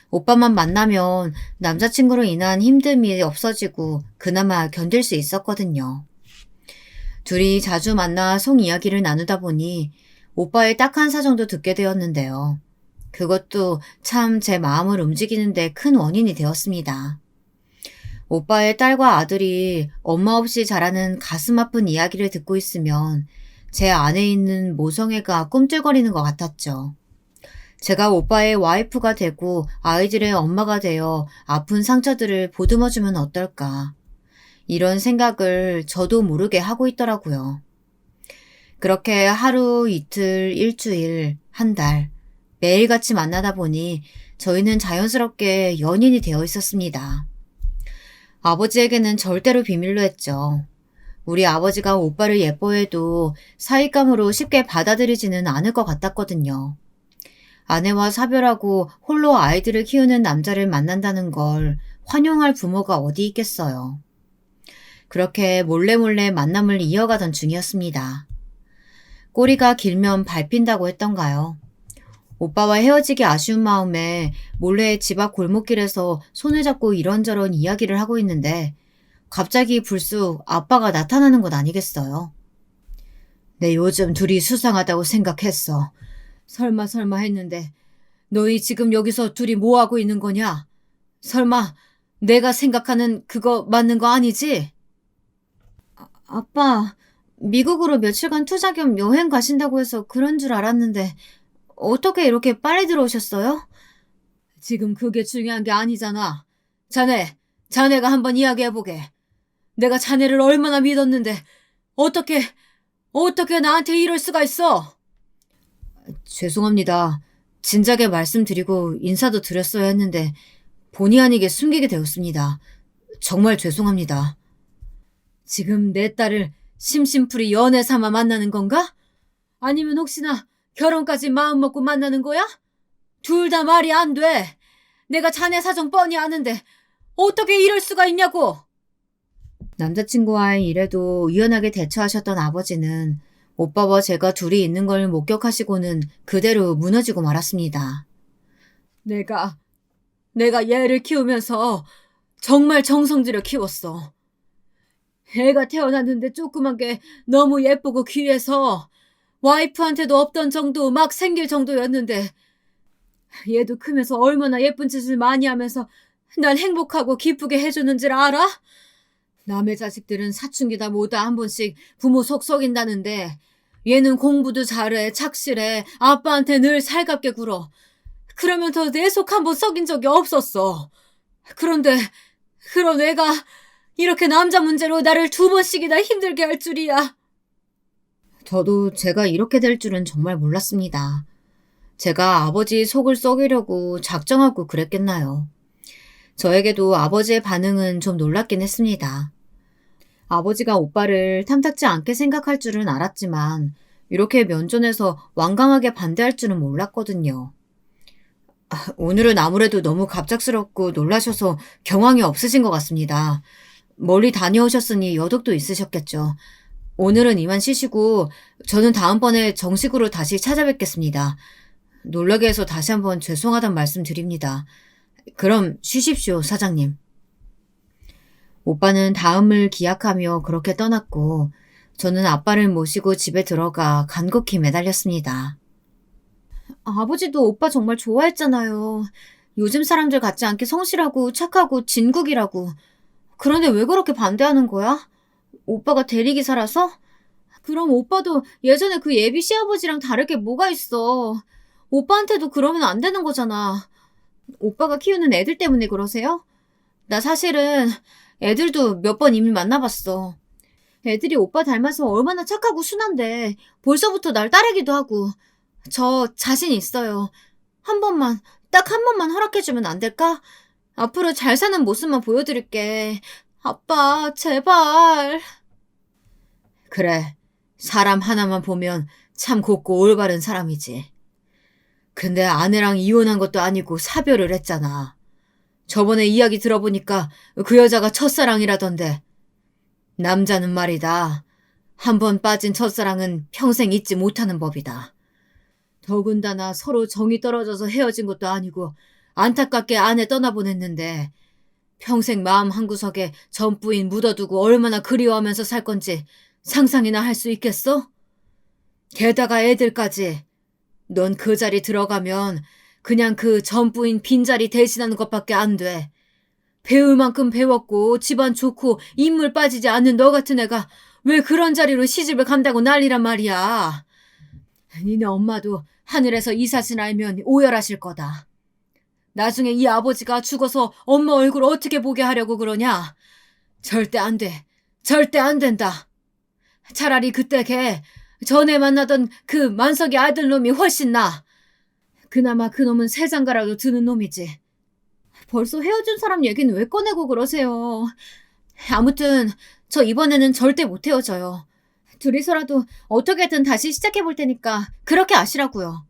오빠만 만나면 남자친구로 인한 힘듦이 없어지고 그나마 견딜 수 있었거든요. 둘이 자주 만나 속 이야기를 나누다 보니 오빠의 딱한 사정도 듣게 되었는데요. 그것도 참 제 마음을 움직이는데 큰 원인이 되었습니다. 오빠의 딸과 아들이 엄마 없이 자라는 가슴 아픈 이야기를 듣고 있으면 제 안에 있는 모성애가 꿈틀거리는 것 같았죠. 제가 오빠의 와이프가 되고 아이들의 엄마가 되어 아픈 상처들을 보듬어주면 어떨까. 이런 생각을 저도 모르게 하고 있더라고요. 그렇게 하루, 이틀, 일주일, 한 달, 매일같이 만나다 보니 저희는 자연스럽게 연인이 되어 있었습니다. 아버지에게는 절대로 비밀로 했죠. 우리 아버지가 오빠를 예뻐해도 사윗감으로 쉽게 받아들이지는 않을 것 같았거든요. 아내와 사별하고 홀로 아이들을 키우는 남자를 만난다는 걸 환영할 부모가 어디 있겠어요. 그렇게 몰래 만남을 이어가던 중이었습니다. 꼬리가 길면 밟힌다고 했던가요? 오빠와 헤어지기 아쉬운 마음에 몰래 집 앞 골목길에서 손을 잡고 이런저런 이야기를 하고 있는데 갑자기 불쑥 아빠가 나타나는 것 아니겠어요? 내 요즘 둘이 수상하다고 생각했어. 설마 했는데 너희 지금 여기서 둘이 뭐하고 있는 거냐? 설마 내가 생각하는 그거 맞는 거 아니지? 아빠, 미국으로 며칠간 투자 겸 여행 가신다고 해서 그런 줄 알았는데 어떻게 이렇게 빨리 들어오셨어요? 지금 그게 중요한 게 아니잖아. 자네가 한번 이야기해보게. 내가 자네를 얼마나 믿었는데 어떻게 나한테 이럴 수가 있어? 죄송합니다. 진작에 말씀드리고 인사도 드렸어야 했는데 본의 아니게 숨기게 되었습니다. 정말 죄송합니다. 지금 내 딸을 심심풀이 연애 삼아 만나는 건가? 아니면 혹시나 결혼까지 마음먹고 만나는 거야? 둘 다 말이 안 돼. 내가 자네 사정 뻔히 아는데 어떻게 이럴 수가 있냐고. 남자친구와의 일에도 유연하게 대처하셨던 아버지는 오빠와 제가 둘이 있는 걸 목격하시고는 그대로 무너지고 말았습니다. 내가 얘를 키우면서 정말 정성 들여 키웠어. 애가 태어났는데 조그만 게 너무 예쁘고 귀해서 와이프한테도 없던 정도 막 생길 정도였는데 얘도 크면서 얼마나 예쁜 짓을 많이 하면서 난 행복하고 기쁘게 해주는 줄 알아? 남의 자식들은 사춘기다 뭐다 한 번씩 부모 속 썩인다는데 얘는 공부도 잘해, 착실해, 아빠한테 늘 살갑게 굴어. 그러면서 내 속 한 번 썩인 적이 없었어. 그런데 그런 애가 이렇게 남자 문제로 나를 2번씩이나 힘들게 할 줄이야. 저도 제가 이렇게 될 줄은 정말 몰랐습니다. 제가 아버지 속을 썩이려고 작정하고 그랬겠나요. 저에게도 아버지의 반응은 좀 놀랍긴 했습니다. 아버지가 오빠를 탐탁지 않게 생각할 줄은 알았지만 이렇게 면전에서 완강하게 반대할 줄은 몰랐거든요. 오늘은 아무래도 너무 갑작스럽고 놀라셔서 경황이 없으신 것 같습니다. 멀리 다녀오셨으니 여독도 있으셨겠죠. 오늘은 이만 쉬시고 저는 다음번에 정식으로 다시 찾아뵙겠습니다. 놀라게 해서 다시 한번 죄송하단 말씀 드립니다. 그럼 쉬십시오, 사장님. 오빠는 다음을 기약하며 그렇게 떠났고 저는 아빠를 모시고 집에 들어가 간곡히 매달렸습니다. 아버지도 오빠 정말 좋아했잖아요. 요즘 사람들 같지 않게 성실하고 착하고 진국이라고. 그런데 왜 그렇게 반대하는 거야? 오빠가 대리기사라서? 그럼 오빠도 예전에 그 예비 시아버지랑 다를 게 뭐가 있어. 오빠한테도 그러면 안 되는 거잖아. 오빠가 키우는 애들 때문에 그러세요? 나 사실은 애들도 몇 번 이미 만나봤어. 애들이 오빠 닮아서 얼마나 착하고 순한데 벌써부터 날 따르기도 하고. 저 자신 있어요. 딱 한 번만 허락해주면 안 될까? 앞으로 잘 사는 모습만 보여드릴게. 아빠, 제발. 그래, 사람 하나만 보면 참 곱고 올바른 사람이지. 근데 아내랑 이혼한 것도 아니고 사별을 했잖아. 저번에 이야기 들어보니까 그 여자가 첫사랑이라던데. 남자는 말이다. 한 번 빠진 첫사랑은 평생 잊지 못하는 법이다. 더군다나 서로 정이 떨어져서 헤어진 것도 아니고 안타깝게 아내 떠나보냈는데 평생 마음 한구석에 전부인 묻어두고 얼마나 그리워하면서 살 건지 상상이나 할 수 있겠어? 게다가 애들까지. 넌 그 자리 들어가면 그냥 그 전부인 빈자리 대신하는 것밖에 안 돼. 배울 만큼 배웠고 집안 좋고 인물 빠지지 않는 너 같은 애가 왜 그런 자리로 시집을 간다고 난리란 말이야. 니네 엄마도 하늘에서 이 사실 알면 오열하실 거다. 나중에 이 아버지가 죽어서 엄마 얼굴 어떻게 보게 하려고 그러냐? 절대 안 돼. 절대 안 된다. 차라리 그때 걔 전에 만나던 그 만석이 아들 놈이 훨씬 나. 그나마 그 놈은 새 장가라도 드는 놈이지. 벌써 헤어진 사람 얘기는 왜 꺼내고 그러세요? 아무튼 저 이번에는 절대 못 헤어져요. 둘이서라도 어떻게든 다시 시작해볼 테니까 그렇게 아시라고요.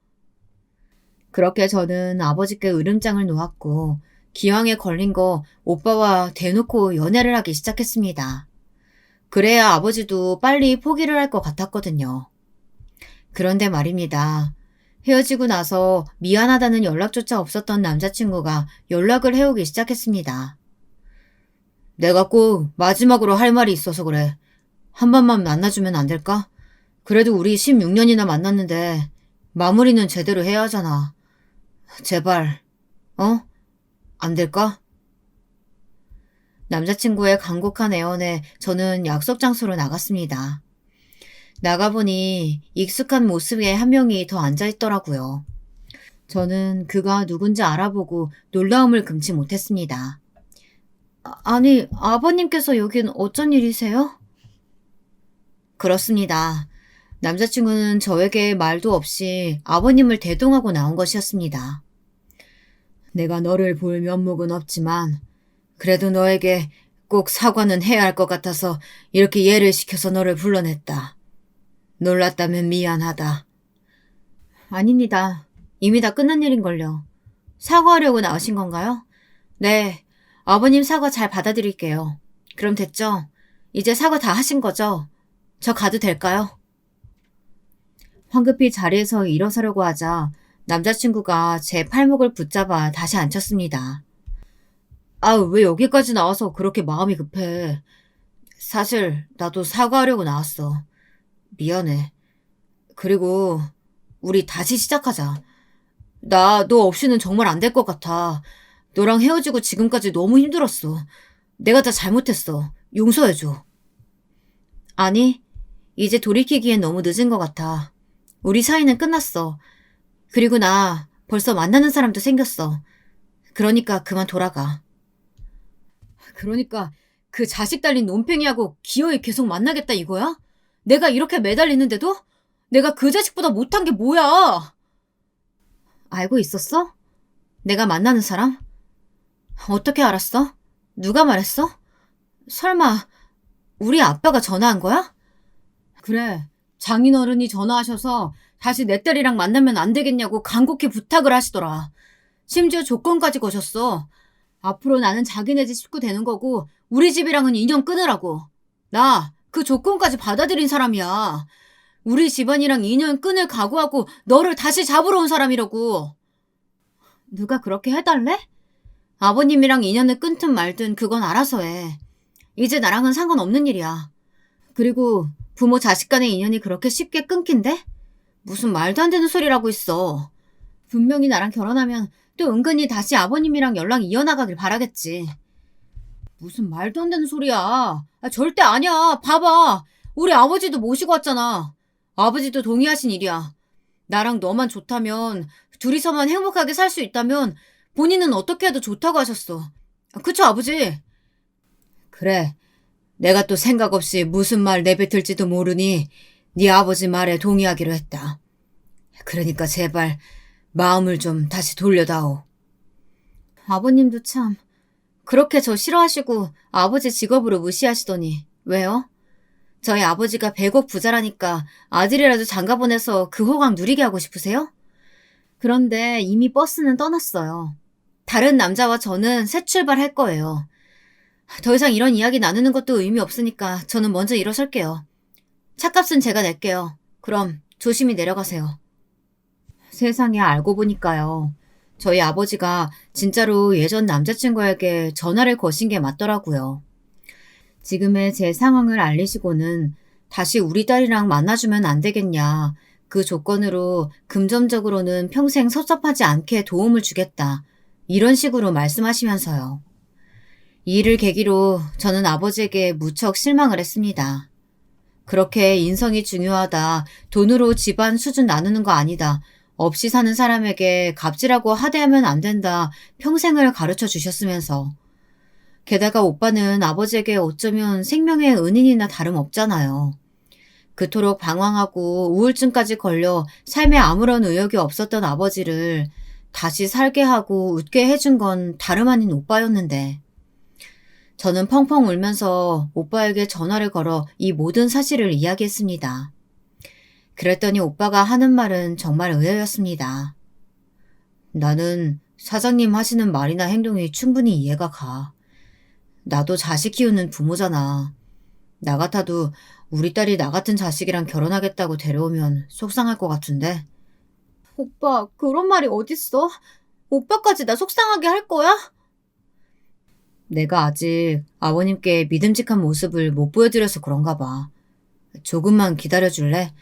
그렇게 저는 아버지께 으름장을 놓았고 기왕에 걸린 거 오빠와 대놓고 연애를 하기 시작했습니다. 그래야 아버지도 빨리 포기를 할 것 같았거든요. 그런데 말입니다. 헤어지고 나서 미안하다는 연락조차 없었던 남자친구가 연락을 해오기 시작했습니다. 내가 꼭 마지막으로 할 말이 있어서 그래. 한 번만 만나주면 안 될까? 그래도 우리 16년이나 만났는데 마무리는 제대로 해야 하잖아. 제발, 안 될까? 남자친구의 간곡한 애원에 저는 약속 장소로 나갔습니다. 나가보니 익숙한 모습의 한 명이 더 앉아있더라고요. 저는 그가 누군지 알아보고 놀라움을 금치 못했습니다. 아니, 아버님께서 여긴 어쩐 일이세요? 그렇습니다. 남자친구는 저에게 말도 없이 아버님을 대동하고 나온 것이었습니다. 내가 너를 볼 면목은 없지만 그래도 너에게 꼭 사과는 해야 할 것 같아서 이렇게 예를 시켜서 너를 불러냈다. 놀랐다면 미안하다. 아닙니다. 이미 다 끝난 일인걸요. 사과하려고 나오신 건가요? 네, 아버님 사과 잘 받아드릴게요. 그럼 됐죠? 이제 사과 다 하신 거죠? 저 가도 될까요? 황급히 자리에서 일어서려고 하자 남자친구가 제 팔목을 붙잡아 다시 앉혔습니다. 아, 왜 여기까지 나와서 그렇게 마음이 급해. 사실 나도 사과하려고 나왔어. 미안해. 그리고 우리 다시 시작하자. 나 너 없이는 정말 안 될 것 같아. 너랑 헤어지고 지금까지 너무 힘들었어. 내가 다 잘못했어. 용서해줘. 아니, 이제 돌이키기엔 너무 늦은 것 같아. 우리 사이는 끝났어. 그리고 나 벌써 만나는 사람도 생겼어. 그러니까 그만 돌아가. 그러니까 그 자식 달린 논팽이하고 기어이 계속 만나겠다 이거야? 내가 이렇게 매달리는데도? 내가 그 자식보다 못한 게 뭐야? 알고 있었어? 내가 만나는 사람? 어떻게 알았어? 누가 말했어? 설마 우리 아빠가 전화한 거야? 그래, 장인어른이 전화하셔서 다시 내 딸이랑 만나면 안 되겠냐고 간곡히 부탁을 하시더라. 심지어 조건까지 거셨어. 앞으로 나는 자기네 집 식구 되는 거고 우리 집이랑은 인연 끊으라고. 나 그 조건까지 받아들인 사람이야. 우리 집안이랑 인연 끊을 각오하고 너를 다시 잡으러 온 사람이라고. 누가 그렇게 해달래? 아버님이랑 인연을 끊든 말든 그건 알아서 해. 이제 나랑은 상관없는 일이야. 그리고 부모 자식 간의 인연이 그렇게 쉽게 끊긴대? 무슨 말도 안 되는 소리라고 있어. 분명히 나랑 결혼하면 또 은근히 다시 아버님이랑 연락 이어나가길 바라겠지. 무슨 말도 안 되는 소리야. 절대 아니야. 봐봐. 우리 아버지도 모시고 왔잖아. 아버지도 동의하신 일이야. 나랑 너만 좋다면, 둘이서만 행복하게 살 수 있다면 본인은 어떻게 해도 좋다고 하셨어. 그쵸, 아버지? 그래. 내가 또 생각 없이 무슨 말 내뱉을지도 모르니 네 아버지 말에 동의하기로 했다. 그러니까 제발 마음을 좀 다시 돌려다오. 아버님도 참 그렇게 저 싫어하시고 아버지 직업으로 무시하시더니 왜요? 저희 아버지가 100억 부자라니까 아들이라도 장가 보내서 그 호강 누리게 하고 싶으세요? 그런데 이미 버스는 떠났어요. 다른 남자와 저는 새 출발할 거예요. 더 이상 이런 이야기 나누는 것도 의미 없으니까 저는 먼저 일어설게요. 차값은 제가 낼게요. 그럼 조심히 내려가세요. 세상에 알고 보니까요. 저희 아버지가 진짜로 예전 남자친구에게 전화를 거신 게 맞더라고요. 지금의 제 상황을 알리시고는 다시 우리 딸이랑 만나주면 안 되겠냐, 그 조건으로 금전적으로는 평생 섭섭하지 않게 도움을 주겠다. 이런 식으로 말씀하시면서요. 이 일을 계기로 저는 아버지에게 무척 실망을 했습니다. 그렇게 인성이 중요하다, 돈으로 집안 수준 나누는 거 아니다, 없이 사는 사람에게 갑질하고 하대하면 안 된다, 평생을 가르쳐 주셨으면서. 게다가 오빠는 아버지에게 어쩌면 생명의 은인이나 다름없잖아요. 그토록 방황하고 우울증까지 걸려 삶에 아무런 의욕이 없었던 아버지를 다시 살게 하고 웃게 해준 건 다름 아닌 오빠였는데, 저는 펑펑 울면서 오빠에게 전화를 걸어 이 모든 사실을 이야기했습니다. 그랬더니 오빠가 하는 말은 정말 의외였습니다. 나는 사장님 하시는 말이나 행동이 충분히 이해가 가. 나도 자식 키우는 부모잖아. 나 같아도 우리 딸이 나 같은 자식이랑 결혼하겠다고 데려오면 속상할 것 같은데. 오빠, 그런 말이 어딨어? 오빠까지 나 속상하게 할 거야? 내가 아직 아버님께 믿음직한 모습을 못 보여드려서 그런가 봐. 조금만 기다려줄래?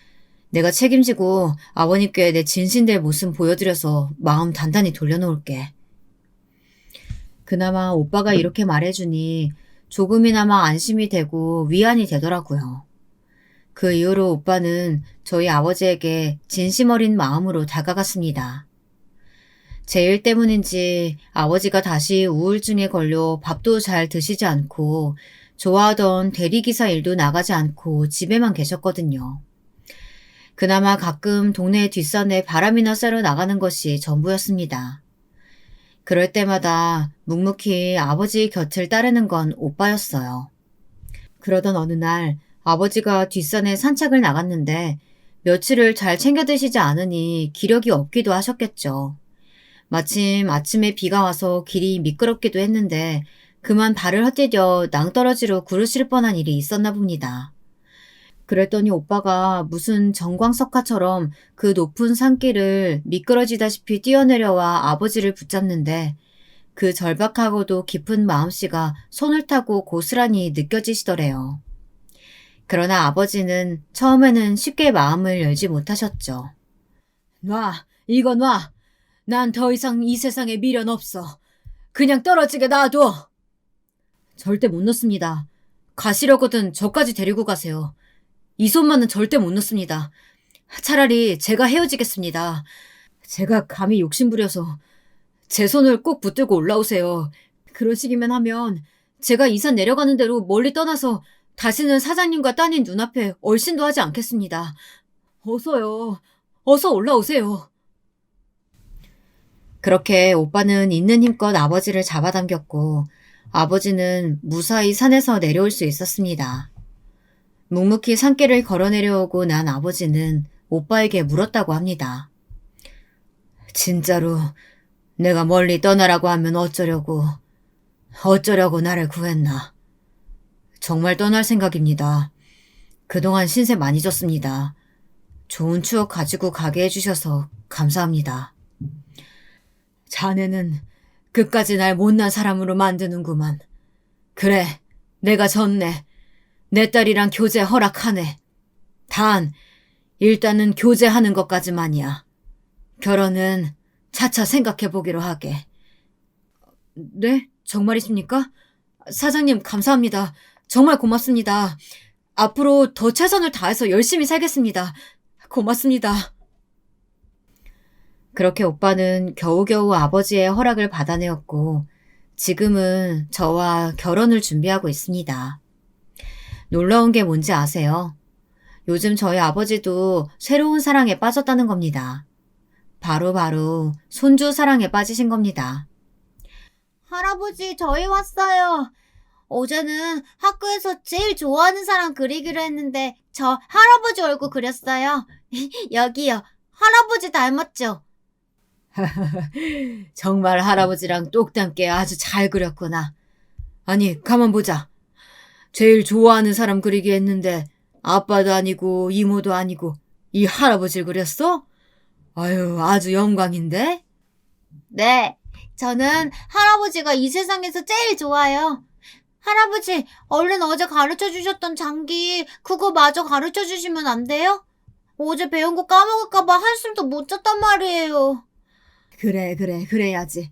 내가 책임지고 아버님께 내 진실될 모습 보여드려서 마음 단단히 돌려놓을게. 그나마 오빠가 이렇게 말해주니 조금이나마 안심이 되고 위안이 되더라고요. 그 이후로 오빠는 저희 아버지에게 진심 어린 마음으로 다가갔습니다. 제 일 때문인지 아버지가 다시 우울증에 걸려 밥도 잘 드시지 않고 좋아하던 대리기사 일도 나가지 않고 집에만 계셨거든요. 그나마 가끔 동네 뒷산에 바람이나 쐬러 나가는 것이 전부였습니다. 그럴 때마다 묵묵히 아버지 곁을 따르는 건 오빠였어요. 그러던 어느 날 아버지가 뒷산에 산책을 나갔는데 며칠을 잘 챙겨 드시지 않으니 기력이 없기도 하셨겠죠. 마침 아침에 비가 와서 길이 미끄럽기도 했는데 그만 발을 헛디뎌 낭떠러지로 구르실 뻔한 일이 있었나 봅니다. 그랬더니 오빠가 무슨 정광석화처럼 그 높은 산길을 미끄러지다시피 뛰어내려와 아버지를 붙잡는데 그 절박하고도 깊은 마음씨가 손을 타고 고스란히 느껴지시더래요. 그러나 아버지는 처음에는 쉽게 마음을 열지 못하셨죠. 놔, 이거 놔. 난 더 이상 이 세상에 미련 없어. 그냥 떨어지게 놔둬. 절대 못 놓습니다. 가시려거든 저까지 데리고 가세요. 이 손만은 절대 못 놓습니다. 차라리 제가 헤어지겠습니다. 제가 감히 욕심부려서 제 손을 꼭 붙들고 올라오세요. 그러시기만 하면 제가 이 산 내려가는 대로 멀리 떠나서 다시는 사장님과 따님 눈앞에 얼씬도 하지 않겠습니다. 어서요. 어서 올라오세요. 그렇게 오빠는 있는 힘껏 아버지를 잡아당겼고 아버지는 무사히 산에서 내려올 수 있었습니다. 묵묵히 산길을 걸어 내려오고 난 아버지는 오빠에게 물었다고 합니다. 진짜로 내가 멀리 떠나라고 하면 어쩌려고 나를 구했나. 정말 떠날 생각입니다. 그동안 신세 많이 졌습니다. 좋은 추억 가지고 가게 해주셔서 감사합니다. 자네는 끝까지 날 못난 사람으로 만드는구만. 그래, 내가 졌네. 내 딸이랑 교제 허락하네. 단, 일단은 교제하는 것까지만이야. 결혼은 차차 생각해보기로 하게. 네? 정말이십니까? 사장님 감사합니다. 정말 고맙습니다. 앞으로 더 최선을 다해서 열심히 살겠습니다. 고맙습니다. 그렇게 오빠는 겨우겨우 아버지의 허락을 받아내었고 지금은 저와 결혼을 준비하고 있습니다. 놀라운 게 뭔지 아세요? 요즘 저희 아버지도 새로운 사랑에 빠졌다는 겁니다. 바로 손주 사랑에 빠지신 겁니다. 할아버지, 저희 왔어요. 어제는 학교에서 제일 좋아하는 사람 그리기로 했는데 저 할아버지 얼굴 그렸어요. 여기요. 할아버지 닮았죠? 정말 할아버지랑 똑 닮게 아주 잘 그렸구나. 아니, 가만 보자. 제일 좋아하는 사람 그리기 했는데 아빠도 아니고 이모도 아니고 이 할아버지를 그렸어? 아유, 아주 영광인데? 네, 저는 할아버지가 이 세상에서 제일 좋아요. 할아버지, 얼른 어제 가르쳐 주셨던 장기 그거 마저 가르쳐 주시면 안 돼요? 어제 배운 거 까먹을까봐 한숨도 못 잤단 말이에요. 그래야지.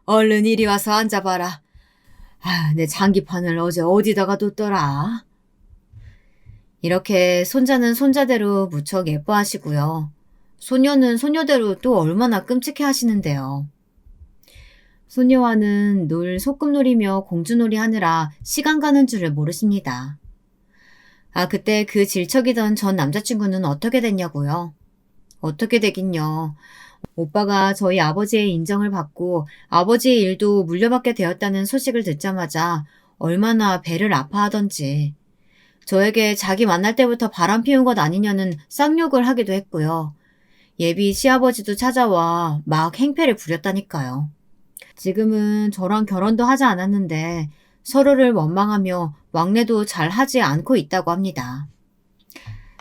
얼른 이리 와서 앉아봐라. 내 장기판을 어제 어디다가 뒀더라? 이렇게 손자는 손자대로 무척 예뻐하시고요. 소녀는 소녀대로 또 얼마나 끔찍해 하시는데요. 소녀와는 늘 소꿉놀이며 공주놀이 하느라 시간 가는 줄을 모르십니다. 그때 그 질척이던 전 남자친구는 어떻게 됐냐고요? 어떻게 되긴요. 오빠가 저희 아버지의 인정을 받고 아버지의 일도 물려받게 되었다는 소식을 듣자마자 얼마나 배를 아파하던지 저에게 자기 만날 때부터 바람 피운 것 아니냐는 쌍욕을 하기도 했고요. 예비 시아버지도 찾아와 막 행패를 부렸다니까요. 지금은 저랑 결혼도 하지 않았는데 서로를 원망하며 왕래도 잘 하지 않고 있다고 합니다.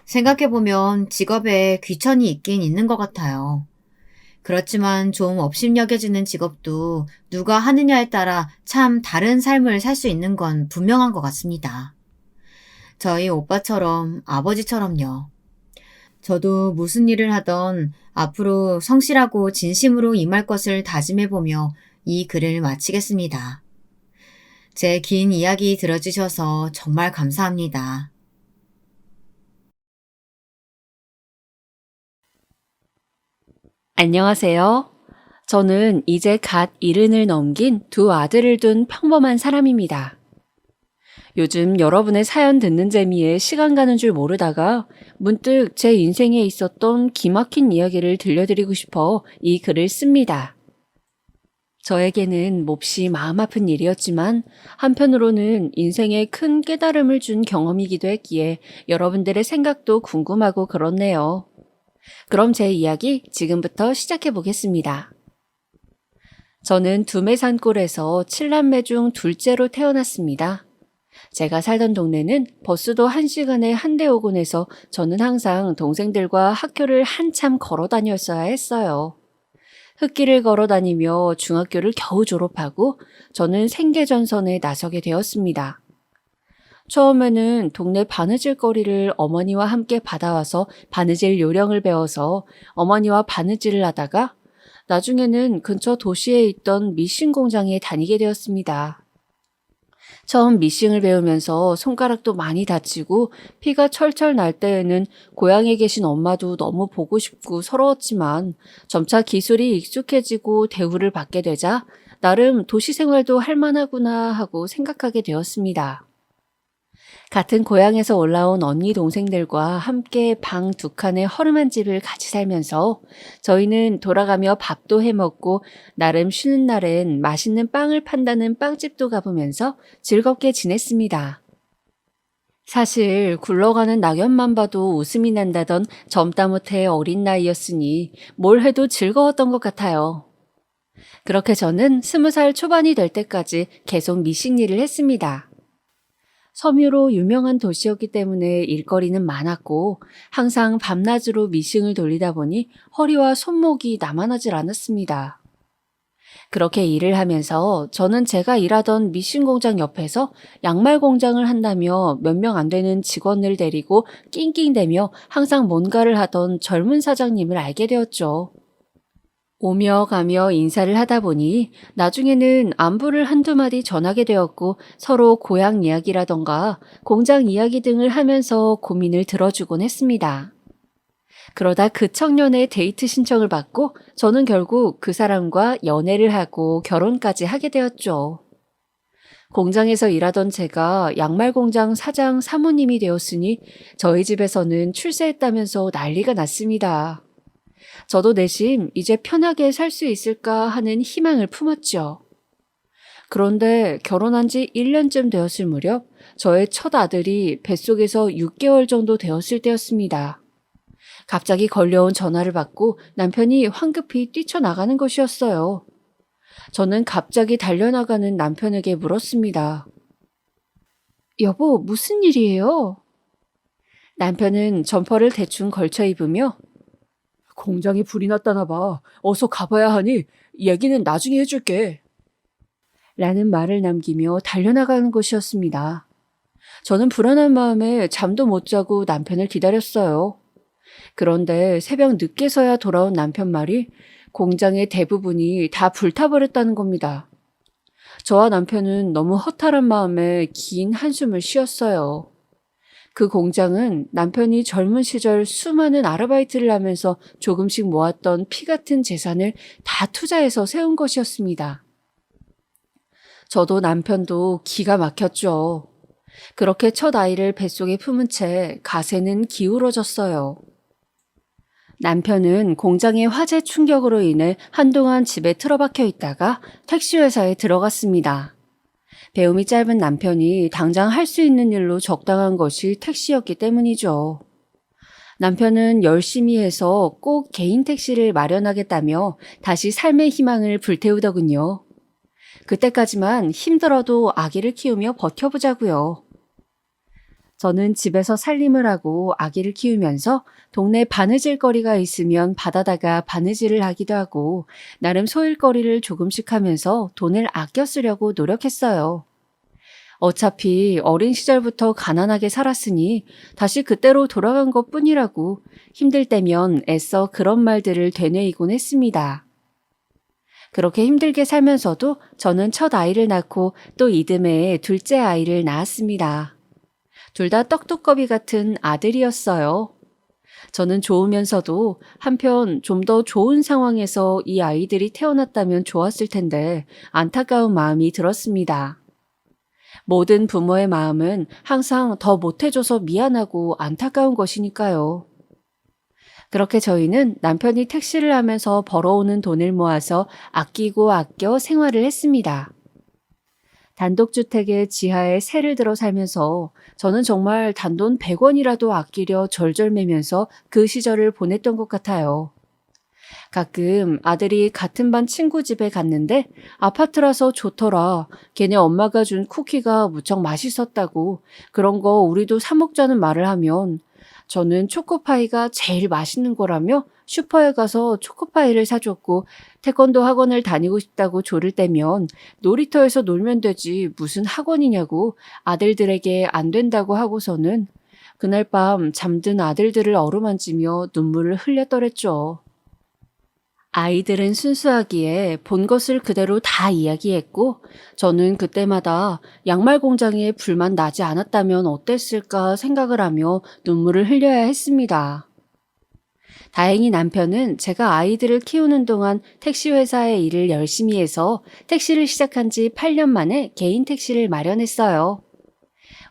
생각해보면 직업에 귀천이 있긴 있는 것 같아요. 그렇지만 좀 업신여겨지는 직업도 누가 하느냐에 따라 참 다른 삶을 살 수 있는 건 분명한 것 같습니다. 저희 오빠처럼 아버지처럼요. 저도 무슨 일을 하던 앞으로 성실하고 진심으로 임할 것을 다짐해보며 이 글을 마치겠습니다. 제 긴 이야기 들어주셔서 정말 감사합니다. 안녕하세요. 저는 이제 갓 70을 넘긴 두 아들을 둔 평범한 사람입니다. 요즘 여러분의 사연 듣는 재미에 시간 가는 줄 모르다가 문득 제 인생에 있었던 기막힌 이야기를 들려드리고 싶어 이 글을 씁니다. 저에게는 몹시 마음 아픈 일이었지만 한편으로는 인생에 큰 깨달음을 준 경험이기도 했기에 여러분들의 생각도 궁금하고 그렇네요. 그럼 제 이야기 지금부터 시작해 보겠습니다. 저는 두메산골에서 7남매 중 둘째로 태어났습니다. 제가 살던 동네는 버스도 1시간에 한 대 오곤 해서 저는 항상 동생들과 학교를 한참 걸어 다녔어야 했어요. 흙길을 걸어 다니며 중학교를 겨우 졸업하고 저는 생계전선에 나서게 되었습니다. 처음에는 동네 바느질 거리를 어머니와 함께 받아와서 바느질 요령을 배워서 어머니와 바느질을 하다가 나중에는 근처 도시에 있던 미싱 공장에 다니게 되었습니다. 처음 미싱을 배우면서 손가락도 많이 다치고 피가 철철 날 때에는 고향에 계신 엄마도 너무 보고 싶고 서러웠지만 점차 기술이 익숙해지고 대우를 받게 되자 나름 도시 생활도 할 만하구나 하고 생각하게 되었습니다. 같은 고향에서 올라온 언니 동생들과 함께 방 2칸의 허름한 집을 같이 살면서 저희는 돌아가며 밥도 해먹고 나름 쉬는 날엔 맛있는 빵을 판다는 빵집도 가보면서 즐겁게 지냈습니다. 사실 굴러가는 낙엽만 봐도 웃음이 난다던 젊다 못해 어린 나이였으니 뭘 해도 즐거웠던 것 같아요. 그렇게 저는 20살 초반이 될 때까지 계속 미싱 일을 했습니다. 섬유로 유명한 도시였기 때문에 일거리는 많았고 항상 밤낮으로 미싱을 돌리다 보니 허리와 손목이 나만하질 않았습니다. 그렇게 일을 하면서 저는 제가 일하던 미싱 공장 옆에서 양말 공장을 한다며 몇 명 안 되는 직원을 데리고 낑낑대며 항상 뭔가를 하던 젊은 사장님을 알게 되었죠. 오며 가며 인사를 하다 보니 나중에는 안부를 한두 마디 전하게 되었고 서로 고향 이야기라던가 공장 이야기 등을 하면서 고민을 들어주곤 했습니다. 그러다 그 청년의 데이트 신청을 받고 저는 결국 그 사람과 연애를 하고 결혼까지 하게 되었죠. 공장에서 일하던 제가 양말 공장 사장 사모님이 되었으니 저희 집에서는 출세했다면서 난리가 났습니다. 저도 내심 이제 편하게 살 수 있을까 하는 희망을 품었죠. 그런데 결혼한 지 1년쯤 되었을 무렵 저의 첫 아들이 뱃속에서 6개월 정도 되었을 때였습니다. 갑자기 걸려온 전화를 받고 남편이 황급히 뛰쳐나가는 것이었어요. 저는 갑자기 달려나가는 남편에게 물었습니다. 여보, 무슨 일이에요? 남편은 점퍼를 대충 걸쳐 입으며 공장에 불이 났다나 봐. 어서 가봐야 하니 얘기는 나중에 해줄게. 라는 말을 남기며 달려나가는 것이었습니다. 저는 불안한 마음에 잠도 못 자고 남편을 기다렸어요. 그런데 새벽 늦게서야 돌아온 남편 말이 공장의 대부분이 다 불타버렸다는 겁니다. 저와 남편은 너무 허탈한 마음에 긴 한숨을 쉬었어요. 그 공장은 남편이 젊은 시절 수많은 아르바이트를 하면서 조금씩 모았던 피 같은 재산을 다 투자해서 세운 것이었습니다. 저도 남편도 기가 막혔죠. 그렇게 첫 아이를 뱃속에 품은 채 가세는 기울어졌어요. 남편은 공장의 화재 충격으로 인해 한동안 집에 틀어박혀 있다가 택시회사에 들어갔습니다. 배움이 짧은 남편이 당장 할 수 있는 일로 적당한 것이 택시였기 때문이죠. 남편은 열심히 해서 꼭 개인 택시를 마련하겠다며 다시 삶의 희망을 불태우더군요. 그때까지만 힘들어도 아기를 키우며 버텨보자고요. 저는 집에서 살림을 하고 아기를 키우면서 동네 바느질거리가 있으면 받아다가 바느질을 하기도 하고 나름 소일거리를 조금씩 하면서 돈을 아껴 쓰려고 노력했어요. 어차피 어린 시절부터 가난하게 살았으니 다시 그때로 돌아간 것뿐이라고 힘들 때면 애써 그런 말들을 되뇌이곤 했습니다. 그렇게 힘들게 살면서도 저는 첫 아이를 낳고 또 이듬해에 둘째 아이를 낳았습니다. 둘 다 떡두꺼비 같은 아들이었어요. 저는 좋으면서도 한편 좀 더 좋은 상황에서 이 아이들이 태어났다면 좋았을 텐데 안타까운 마음이 들었습니다. 모든 부모의 마음은 항상 더 못해줘서 미안하고 안타까운 것이니까요. 그렇게 저희는 남편이 택시를 하면서 벌어오는 돈을 모아서 아끼고 아껴 생활을 했습니다. 단독주택의 지하에 새를 들어 살면서 저는 정말 단돈 100원이라도 아끼려 절절매면서 그 시절을 보냈던 것 같아요. 가끔 아들이 같은 반 친구 집에 갔는데 아파트라서 좋더라. 걔네 엄마가 준 쿠키가 무척 맛있었다고 그런 거 우리도 사 먹자는 말을 하면 저는 초코파이가 제일 맛있는 거라며 슈퍼에 가서 초코파이를 사줬고 태권도 학원을 다니고 싶다고 조를 떼면 놀이터에서 놀면 되지 무슨 학원이냐고 아들들에게 안 된다고 하고서는 그날 밤 잠든 아들들을 어루만지며 눈물을 흘렸더랬죠. 아이들은 순수하기에 본 것을 그대로 다 이야기했고 저는 그때마다 양말 공장에 불만 나지 않았다면 어땠을까 생각을 하며 눈물을 흘려야 했습니다. 다행히 남편은 제가 아이들을 키우는 동안 택시회사의 일을 열심히 해서 택시를 시작한 지 8년 만에 개인 택시를 마련했어요.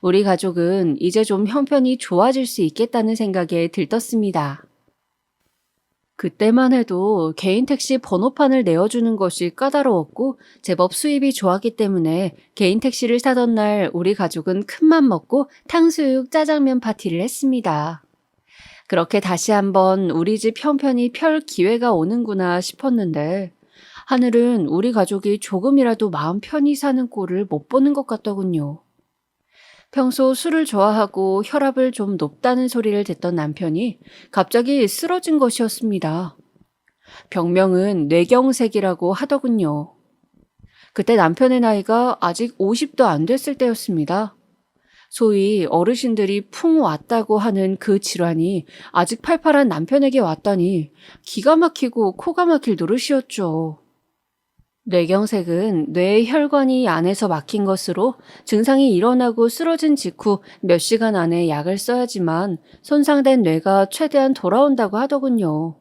우리 가족은 이제 좀 형편이 좋아질 수 있겠다는 생각에 들떴습니다. 그때만 해도 개인 택시 번호판을 내어주는 것이 까다로웠고 제법 수입이 좋았기 때문에 개인 택시를 사던 날 우리 가족은 큰맘 먹고 탕수육 짜장면 파티를 했습니다. 그렇게 다시 한번 우리 집 형편이 펼 기회가 오는구나 싶었는데 하늘은 우리 가족이 조금이라도 마음 편히 사는 꼴을 못 보는 것 같더군요. 평소 술을 좋아하고 혈압을 좀 높다는 소리를 듣던 남편이 갑자기 쓰러진 것이었습니다. 병명은 뇌경색이라고 하더군요. 그때 남편의 나이가 아직 50도 안 됐을 때였습니다. 소위 어르신들이 풍 왔다고 하는 그 질환이 아직 팔팔한 남편에게 왔다니 기가 막히고 코가 막힐 노릇이었죠. 뇌경색은 뇌의 혈관이 안에서 막힌 것으로 증상이 일어나고 쓰러진 직후 몇 시간 안에 약을 써야지만 손상된 뇌가 최대한 돌아온다고 하더군요.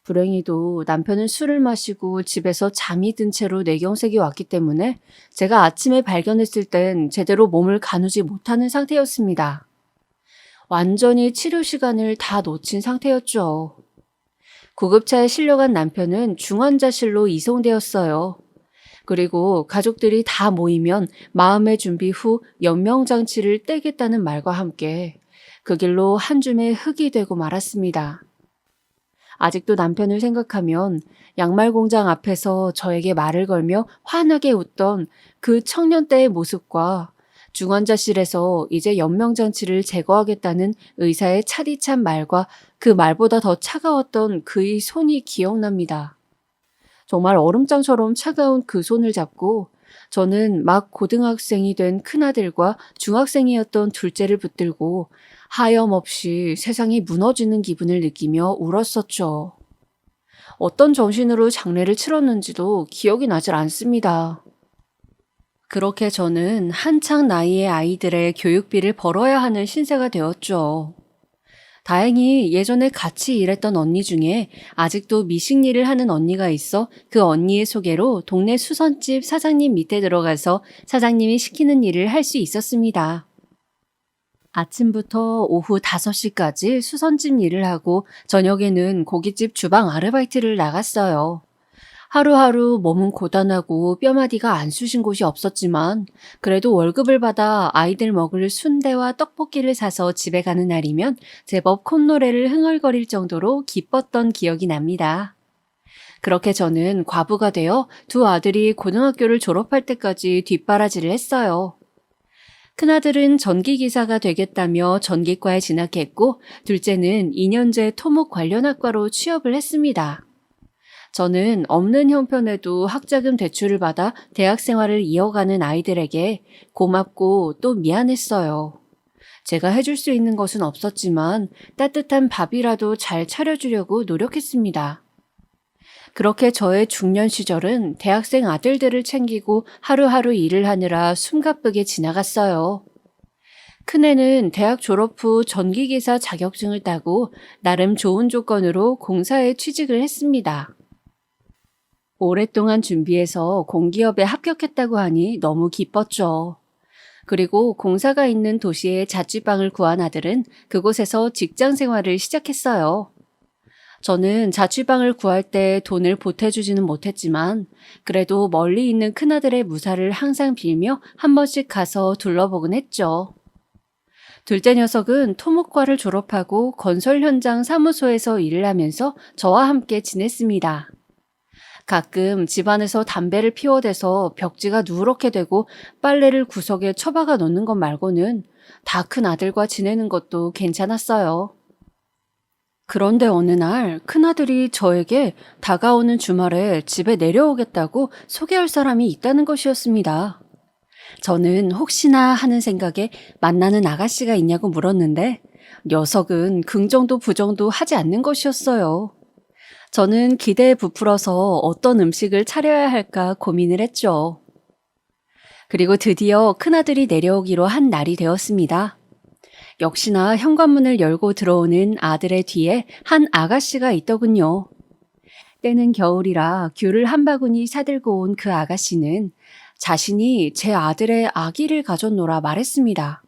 불행히도 남편은 술을 마시고 집에서 잠이 든 채로 뇌경색이 왔기 때문에 제가 아침에 발견했을 땐 제대로 몸을 가누지 못하는 상태였습니다. 완전히 치료 시간을 다 놓친 상태였죠. 구급차에 실려간 남편은 중환자실로 이송되었어요. 그리고 가족들이 다 모이면 마음의 준비 후 연명장치를 떼겠다는 말과 함께 그 길로 한 줌의 흙이 되고 말았습니다. 아직도 남편을 생각하면 양말 공장 앞에서 저에게 말을 걸며 환하게 웃던 그 청년 때의 모습과 중환자실에서 이제 연명장치를 제거하겠다는 의사의 차디찬 말과 그 말보다 더 차가웠던 그의 손이 기억납니다. 정말 얼음장처럼 차가운 그 손을 잡고 저는 막 고등학생이 된 큰아들과 중학생이었던 둘째를 붙들고 하염없이 세상이 무너지는 기분을 느끼며 울었었죠. 어떤 정신으로 장례를 치렀는지도 기억이 나질 않습니다. 그렇게 저는 한창 나이의 아이들의 교육비를 벌어야 하는 신세가 되었죠. 다행히 예전에 같이 일했던 언니 중에 아직도 미식 일을 하는 언니가 있어 그 언니의 소개로 동네 수선집 사장님 밑에 들어가서 사장님이 시키는 일을 할 수 있었습니다. 아침부터 오후 5시까지 수선집 일을 하고 저녁에는 고깃집 주방 아르바이트를 나갔어요. 하루하루 몸은 고단하고 뼈마디가 안 쑤신 곳이 없었지만 그래도 월급을 받아 아이들 먹을 순대와 떡볶이를 사서 집에 가는 날이면 제법 콧노래를 흥얼거릴 정도로 기뻤던 기억이 납니다. 그렇게 저는 과부가 되어 두 아들이 고등학교를 졸업할 때까지 뒷바라지를 했어요. 큰아들은 전기기사가 되겠다며 전기과에 진학했고 둘째는 2년제 토목 관련 학과로 취업을 했습니다. 저는 없는 형편에도 학자금 대출을 받아 대학 생활을 이어가는 아이들에게 고맙고 또 미안했어요. 제가 해줄 수 있는 것은 없었지만 따뜻한 밥이라도 잘 차려주려고 노력했습니다. 그렇게 저의 중년 시절은 대학생 아들들을 챙기고 하루하루 일을 하느라 숨가쁘게 지나갔어요. 큰애는 대학 졸업 후 전기기사 자격증을 따고 나름 좋은 조건으로 공사에 취직을 했습니다. 오랫동안 준비해서 공기업에 합격했다고 하니 너무 기뻤죠. 그리고 공사가 있는 도시에 자취방을 구한 아들은 그곳에서 직장 생활을 시작했어요. 저는 자취방을 구할 때 돈을 보태주지는 못했지만 그래도 멀리 있는 큰아들의 무사를 항상 빌며 한 번씩 가서 둘러보곤 했죠. 둘째 녀석은 토목과를 졸업하고 건설 현장 사무소에서 일을 하면서 저와 함께 지냈습니다. 가끔 집안에서 담배를 피워대서 벽지가 누렇게 되고 빨래를 구석에 처박아 놓는 것 말고는 다 큰 아들과 지내는 것도 괜찮았어요. 그런데 어느 날 큰아들이 저에게 다가오는 주말에 집에 내려오겠다고 소개할 사람이 있다는 것이었습니다. 저는 혹시나 하는 생각에 만나는 아가씨가 있냐고 물었는데 녀석은 긍정도 부정도 하지 않는 것이었어요. 저는 기대에 부풀어서 어떤 음식을 차려야 할까 고민을 했죠. 그리고 드디어 큰아들이 내려오기로 한 날이 되었습니다. 역시나 현관문을 열고 들어오는 아들의 뒤에 한 아가씨가 있더군요. 때는 겨울이라 귤을 한 바구니 사들고 온 그 아가씨는 자신이 제 아들의 아기를 가졌노라 말했습니다.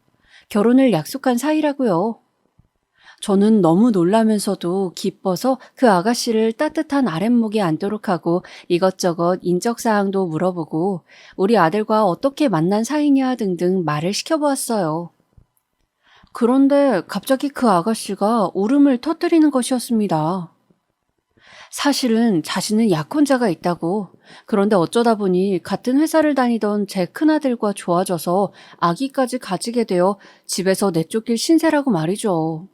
결혼을 약속한 사이라고요. 저는 너무 놀라면서도 기뻐서 그 아가씨를 따뜻한 아랫목에 앉도록 하고 이것저것 인적사항도 물어보고 우리 아들과 어떻게 만난 사이냐 등등 말을 시켜보았어요. 그런데 갑자기 그 아가씨가 울음을 터뜨리는 것이었습니다. 사실은 자신은 약혼자가 있다고, 그런데 어쩌다 보니 같은 회사를 다니던 제 큰아들과 좋아져서 아기까지 가지게 되어 집에서 내쫓길 신세라고 말이죠.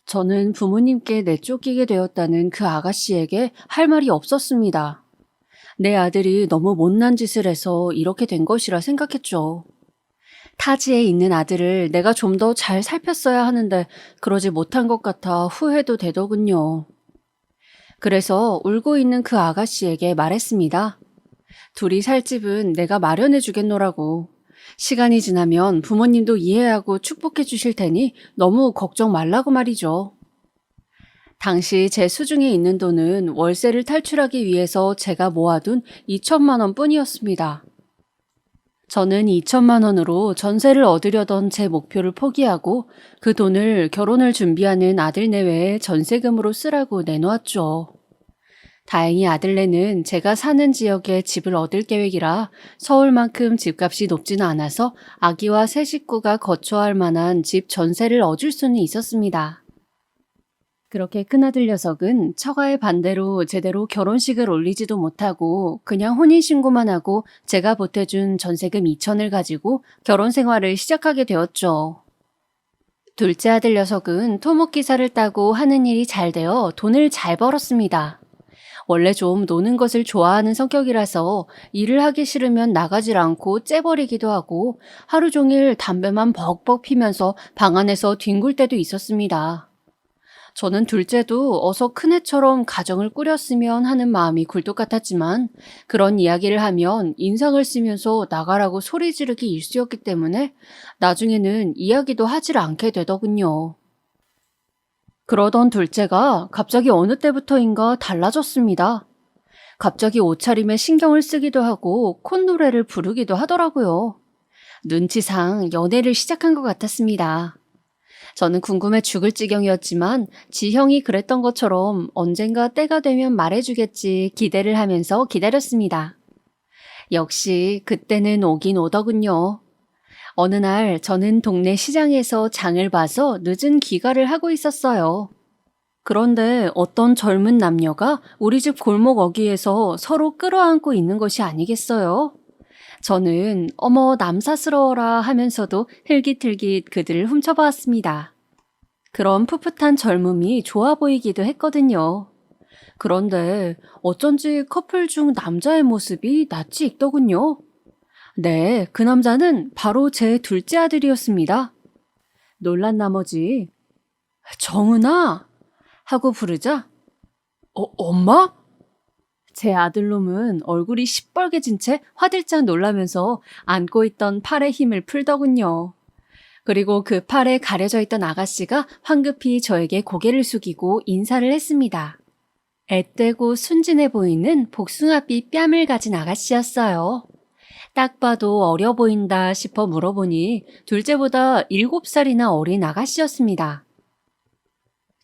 저는 부모님께 내쫓기게 되었다는 그 아가씨에게 할 말이 없었습니다. 내 아들이 너무 못난 짓을 해서 이렇게 된 것이라 생각했죠. 타지에 있는 아들을 내가 좀 더 잘 살폈어야 하는데 그러지 못한 것 같아 후회도 되더군요. 그래서 울고 있는 그 아가씨에게 말했습니다. 둘이 살 집은 내가 마련해 주겠노라고. 시간이 지나면 부모님도 이해하고 축복해 주실 테니 너무 걱정 말라고 말이죠. 당시 제 수중에 있는 돈은 월세를 탈출하기 위해서 제가 모아둔 2천만 원 뿐이었습니다. 저는 2천만 원으로 전세를 얻으려던 제 목표를 포기하고 그 돈을 결혼을 준비하는 아들 내외에 전세금으로 쓰라고 내놓았죠. 다행히 아들네는 제가 사는 지역에 집을 얻을 계획이라 서울만큼 집값이 높지는 않아서 아기와 새 식구가 거처할 만한 집 전세를 얻을 수는 있었습니다. 그렇게 큰아들 녀석은 처가의 반대로 제대로 결혼식을 올리지도 못하고 그냥 혼인신고만 하고 제가 보태준 전세금 2천을 가지고 결혼 생활을 시작하게 되었죠. 둘째 아들 녀석은 토목기사를 따고 하는 일이 잘 되어 돈을 잘 벌었습니다. 원래 좀 노는 것을 좋아하는 성격이라서 일을 하기 싫으면 나가질 않고 째버리기도 하고 하루 종일 담배만 벅벅 피면서 방 안에서 뒹굴 때도 있었습니다. 저는 둘째도 어서 큰애처럼 가정을 꾸렸으면 하는 마음이 굴뚝 같았지만 그런 이야기를 하면 인상을 쓰면서 나가라고 소리 지르기 일쑤였기 때문에 나중에는 이야기도 하질 않게 되더군요. 그러던 둘째가 갑자기 어느 때부터인가 달라졌습니다. 갑자기 옷차림에 신경을 쓰기도 하고 콧노래를 부르기도 하더라고요. 눈치상 연애를 시작한 것 같았습니다. 저는 궁금해 죽을 지경이었지만 지형이 그랬던 것처럼 언젠가 때가 되면 말해주겠지 기대를 하면서 기다렸습니다. 역시 그때는 오긴 오더군요. 어느 날 저는 동네 시장에서 장을 봐서 늦은 귀가를 하고 있었어요. 그런데 어떤 젊은 남녀가 우리 집 골목 어귀에서 서로 끌어안고 있는 것이 아니겠어요? 저는 어머 남사스러워라 하면서도 흘깃흘깃 그들을 훔쳐보았습니다. 그런 풋풋한 젊음이 좋아 보이기도 했거든요. 그런데 어쩐지 커플 중 남자의 모습이 낯이 익더군요. 네, 그 남자는 바로 제 둘째 아들이었습니다. 놀란 나머지 정은아 하고 부르자 엄마? 제 아들놈은 얼굴이 시뻘개진 채 화들짝 놀라면서 안고 있던 팔에 힘을 풀더군요. 그리고 그 팔에 가려져 있던 아가씨가 황급히 저에게 고개를 숙이고 인사를 했습니다. 앳되고 순진해 보이는 복숭아빛 뺨을 가진 아가씨였어요. 딱 봐도 어려 보인다 싶어 물어보니 둘째보다 7살이나 어린 아가씨였습니다.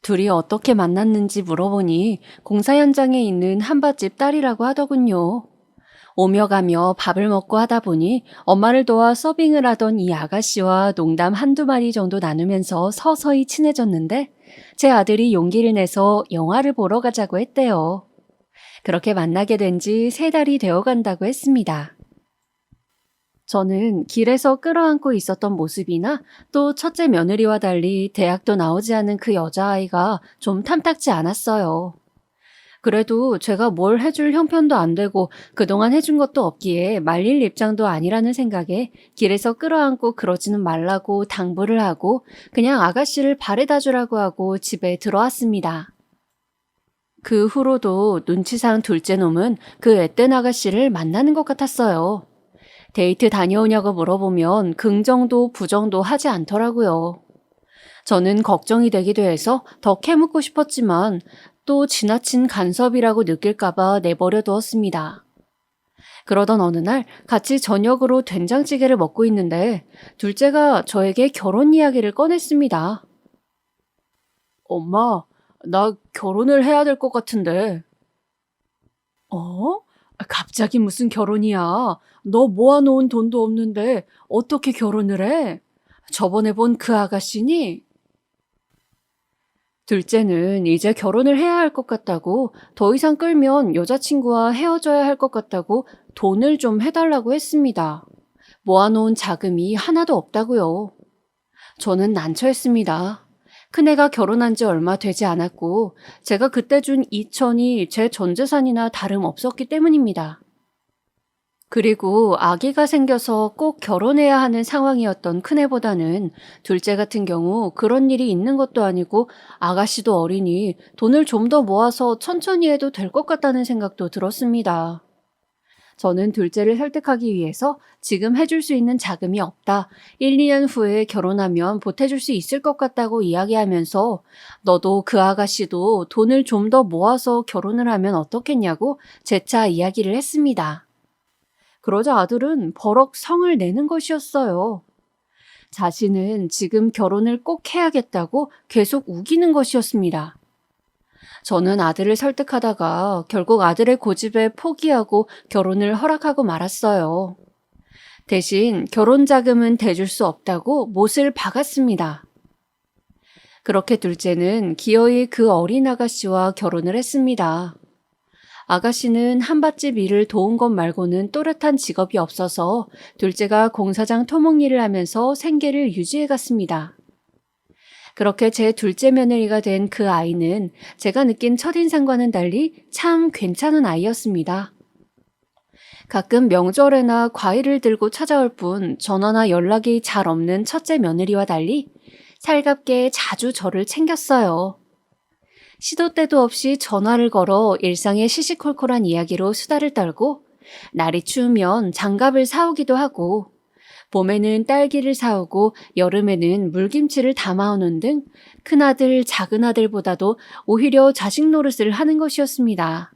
둘이 어떻게 만났는지 물어보니 공사 현장에 있는 한밭집 딸이라고 하더군요. 오며 가며 밥을 먹고 하다 보니 엄마를 도와 서빙을 하던 이 아가씨와 농담 한두 마디 정도 나누면서 서서히 친해졌는데 제 아들이 용기를 내서 영화를 보러 가자고 했대요. 그렇게 만나게 된 지 3달이 되어 간다고 했습니다. 저는 길에서 끌어안고 있었던 모습이나 또 첫째 며느리와 달리 대학도 나오지 않은 그 여자아이가 좀 탐탁지 않았어요. 그래도 제가 뭘 해줄 형편도 안 되고 그동안 해준 것도 없기에 말릴 입장도 아니라는 생각에 길에서 끌어안고 그러지는 말라고 당부를 하고 그냥 아가씨를 바래다 주라고 하고 집에 들어왔습니다. 그 후로도 눈치상 둘째 놈은 그 앳된 아가씨를 만나는 것 같았어요. 데이트 다녀오냐고 물어보면 긍정도 부정도 하지 않더라고요. 저는 걱정이 되기도 해서 더 캐묻고 싶었지만 또 지나친 간섭이라고 느낄까봐 내버려 두었습니다. 그러던 어느 날 같이 저녁으로 된장찌개를 먹고 있는데 둘째가 저에게 결혼 이야기를 꺼냈습니다. 엄마, 나 결혼을 해야 될 것 같은데. 갑자기 무슨 결혼이야? 너 모아놓은 돈도 없는데 어떻게 결혼을 해? 저번에 본 그 아가씨니? 둘째는 이제 결혼을 해야 할 것 같다고 더 이상 끌면 여자친구와 헤어져야 할 것 같다고 돈을 좀 해달라고 했습니다. 모아놓은 자금이 하나도 없다고요. 저는 난처했습니다. 큰애가 결혼한 지 얼마 되지 않았고 제가 그때 준 2천이 제 전 재산이나 다름없었기 때문입니다. 그리고 아기가 생겨서 꼭 결혼해야 하는 상황이었던 큰애보다는 둘째 같은 경우 그런 일이 있는 것도 아니고 아가씨도 어리니 돈을 좀 더 모아서 천천히 해도 될 것 같다는 생각도 들었습니다. 저는 둘째를 설득하기 위해서 지금 해줄 수 있는 자금이 없다. 1, 2년 후에 결혼하면 보태줄 수 있을 것 같다고 이야기하면서 너도 그 아가씨도 돈을 좀 더 모아서 결혼을 하면 어떻겠냐고 재차 이야기를 했습니다. 그러자 아들은 버럭 성을 내는 것이었어요. 자신은 지금 결혼을 꼭 해야겠다고 계속 우기는 것이었습니다. 저는 아들을 설득하다가 결국 아들의 고집에 포기하고 결혼을 허락하고 말았어요. 대신 결혼 자금은 대줄 수 없다고 못을 박았습니다. 그렇게 둘째는 기어이 그 어린 아가씨와 결혼을 했습니다. 아가씨는 한밭집 일을 도운 것 말고는 또렷한 직업이 없어서 둘째가 공사장 토목 일을 하면서 생계를 유지해 갔습니다. 그렇게 제 둘째 며느리가 된 그 아이는 제가 느낀 첫인상과는 달리 참 괜찮은 아이였습니다. 가끔 명절에나 과일을 들고 찾아올 뿐 전화나 연락이 잘 없는 첫째 며느리와 달리 살갑게 자주 저를 챙겼어요. 시도 때도 없이 전화를 걸어 일상의 시시콜콜한 이야기로 수다를 떨고 날이 추우면 장갑을 사오기도 하고 봄에는 딸기를 사오고 여름에는 물김치를 담아오는 등 큰아들, 작은아들보다도 오히려 자식 노릇을 하는 것이었습니다.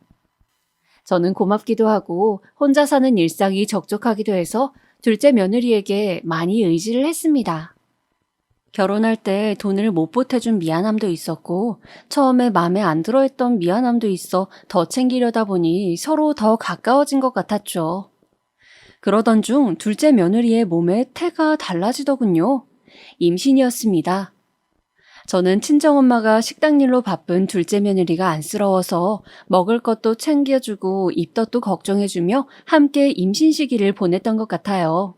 저는 고맙기도 하고 혼자 사는 일상이 적적하기도 해서 둘째 며느리에게 많이 의지를 했습니다. 결혼할 때 돈을 못 보태준 미안함도 있었고 처음에 마음에 안 들어 했던 미안함도 있어 더 챙기려다 보니 서로 더 가까워진 것 같았죠. 그러던 중 둘째 며느리의 몸에 태가 달라지더군요. 임신이었습니다. 저는 친정엄마가 식당 일로 바쁜 둘째 며느리가 안쓰러워서 먹을 것도 챙겨주고 입덧도 걱정해주며 함께 임신 시기를 보냈던 것 같아요.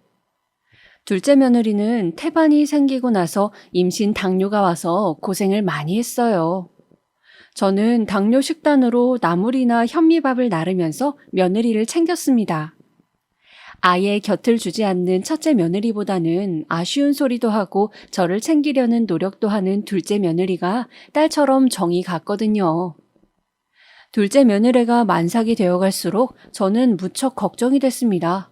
둘째 며느리는 태반이 생기고 나서 임신 당뇨가 와서 고생을 많이 했어요. 저는 당뇨 식단으로 나물이나 현미밥을 나르면서 며느리를 챙겼습니다. 아예 곁을 주지 않는 첫째 며느리보다는 아쉬운 소리도 하고 저를 챙기려는 노력도 하는 둘째 며느리가 딸처럼 정이 갔거든요. 둘째 며느리가 만삭이 되어갈수록 저는 무척 걱정이 됐습니다.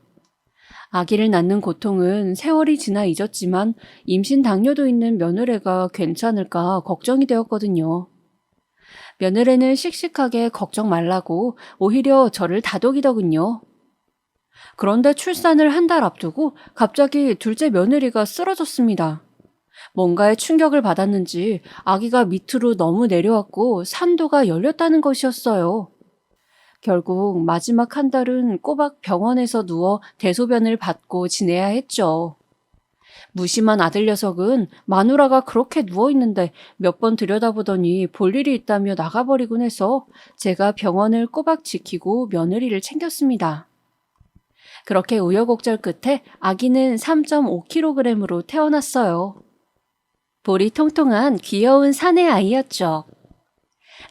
아기를 낳는 고통은 세월이 지나 잊었지만 임신 당뇨도 있는 며느리가 괜찮을까 걱정이 되었거든요. 며느리는 씩씩하게 걱정 말라고 오히려 저를 다독이더군요. 그런데 출산을 한 달 앞두고 갑자기 둘째 며느리가 쓰러졌습니다. 뭔가에 충격을 받았는지 아기가 밑으로 너무 내려왔고 산도가 열렸다는 것이었어요. 결국 마지막 한 달은 꼬박 병원에서 누워 대소변을 받고 지내야 했죠. 무심한 아들 녀석은 마누라가 그렇게 누워있는데 몇 번 들여다보더니 볼 일이 있다며 나가버리곤 해서 제가 병원을 꼬박 지키고 며느리를 챙겼습니다. 그렇게 우여곡절 끝에 아기는 3.5kg으로 태어났어요. 볼이 통통한 귀여운 사내 아이였죠.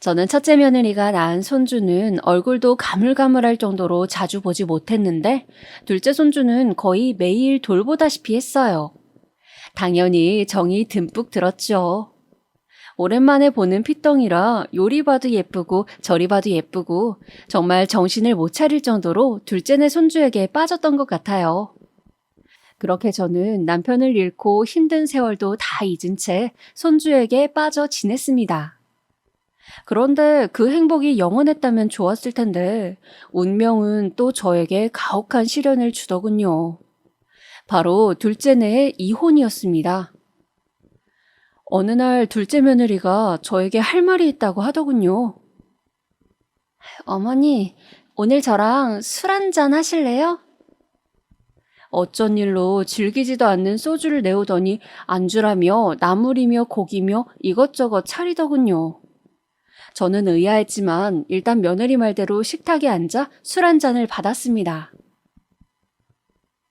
저는 첫째 며느리가 낳은 손주는 얼굴도 가물가물할 정도로 자주 보지 못했는데 둘째 손주는 거의 매일 돌보다시피 했어요. 당연히 정이 듬뿍 들었죠. 오랜만에 보는 핏덩이라 요리 봐도 예쁘고 저리 봐도 예쁘고 정말 정신을 못 차릴 정도로 둘째네 손주에게 빠졌던 것 같아요. 그렇게 저는 남편을 잃고 힘든 세월도 다 잊은 채 손주에게 빠져 지냈습니다. 그런데 그 행복이 영원했다면 좋았을 텐데 운명은 또 저에게 가혹한 시련을 주더군요. 바로 둘째네의 이혼이었습니다. 어느 날 둘째 며느리가 저에게 할 말이 있다고 하더군요. 어머니, 오늘 저랑 술 한잔 하실래요? 어쩐 일로 즐기지도 않는 소주를 내오더니 안주라며 나물이며 고기며 이것저것 차리더군요. 저는 의아했지만 일단 며느리 말대로 식탁에 앉아 술 한 잔을 받았습니다.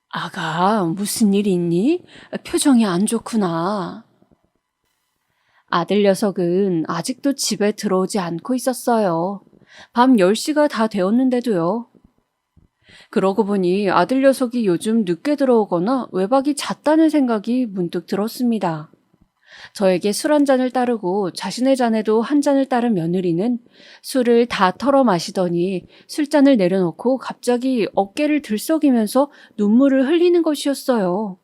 아가, 무슨 일 있니? 표정이 안 좋구나. 아들 녀석은 아직도 집에 들어오지 않고 있었어요. 밤 10시가 다 되었는데도요. 그러고 보니 아들 녀석이 요즘 늦게 들어오거나 외박이 잦다는 생각이 문득 들었습니다. 저에게 술 한 잔을 따르고 자신의 잔에도 한 잔을 따른 며느리는 술을 다 털어 마시더니 술잔을 내려놓고 갑자기 어깨를 들썩이면서 눈물을 흘리는 것이었어요.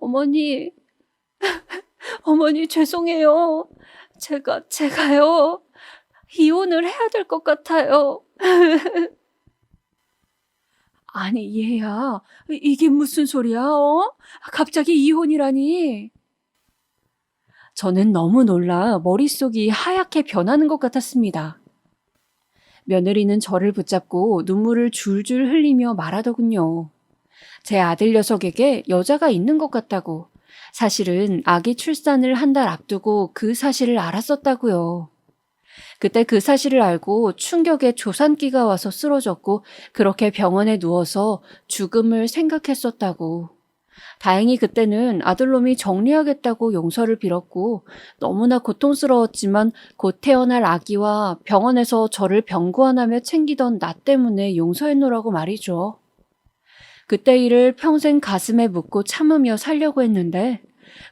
어머니, 어머니 죄송해요. 제가요. 이혼을 해야 될 것 같아요. 아니, 얘야. 이게 무슨 소리야, 어? 갑자기 이혼이라니. 저는 너무 놀라 머릿속이 하얗게 변하는 것 같았습니다. 며느리는 저를 붙잡고 눈물을 줄줄 흘리며 말하더군요. 제 아들 녀석에게 여자가 있는 것 같다고. 사실은 아기 출산을 한 달 앞두고 그 사실을 알았었다고요. 그때 그 사실을 알고 충격에 조산기가 와서 쓰러졌고 그렇게 병원에 누워서 죽음을 생각했었다고. 다행히 그때는 아들놈이 정리하겠다고 용서를 빌었고 너무나 고통스러웠지만 곧 태어날 아기와 병원에서 저를 병구안하며 챙기던 나 때문에 용서했노라고 말이죠. 그때 일을 평생 가슴에 묻고 참으며 살려고 했는데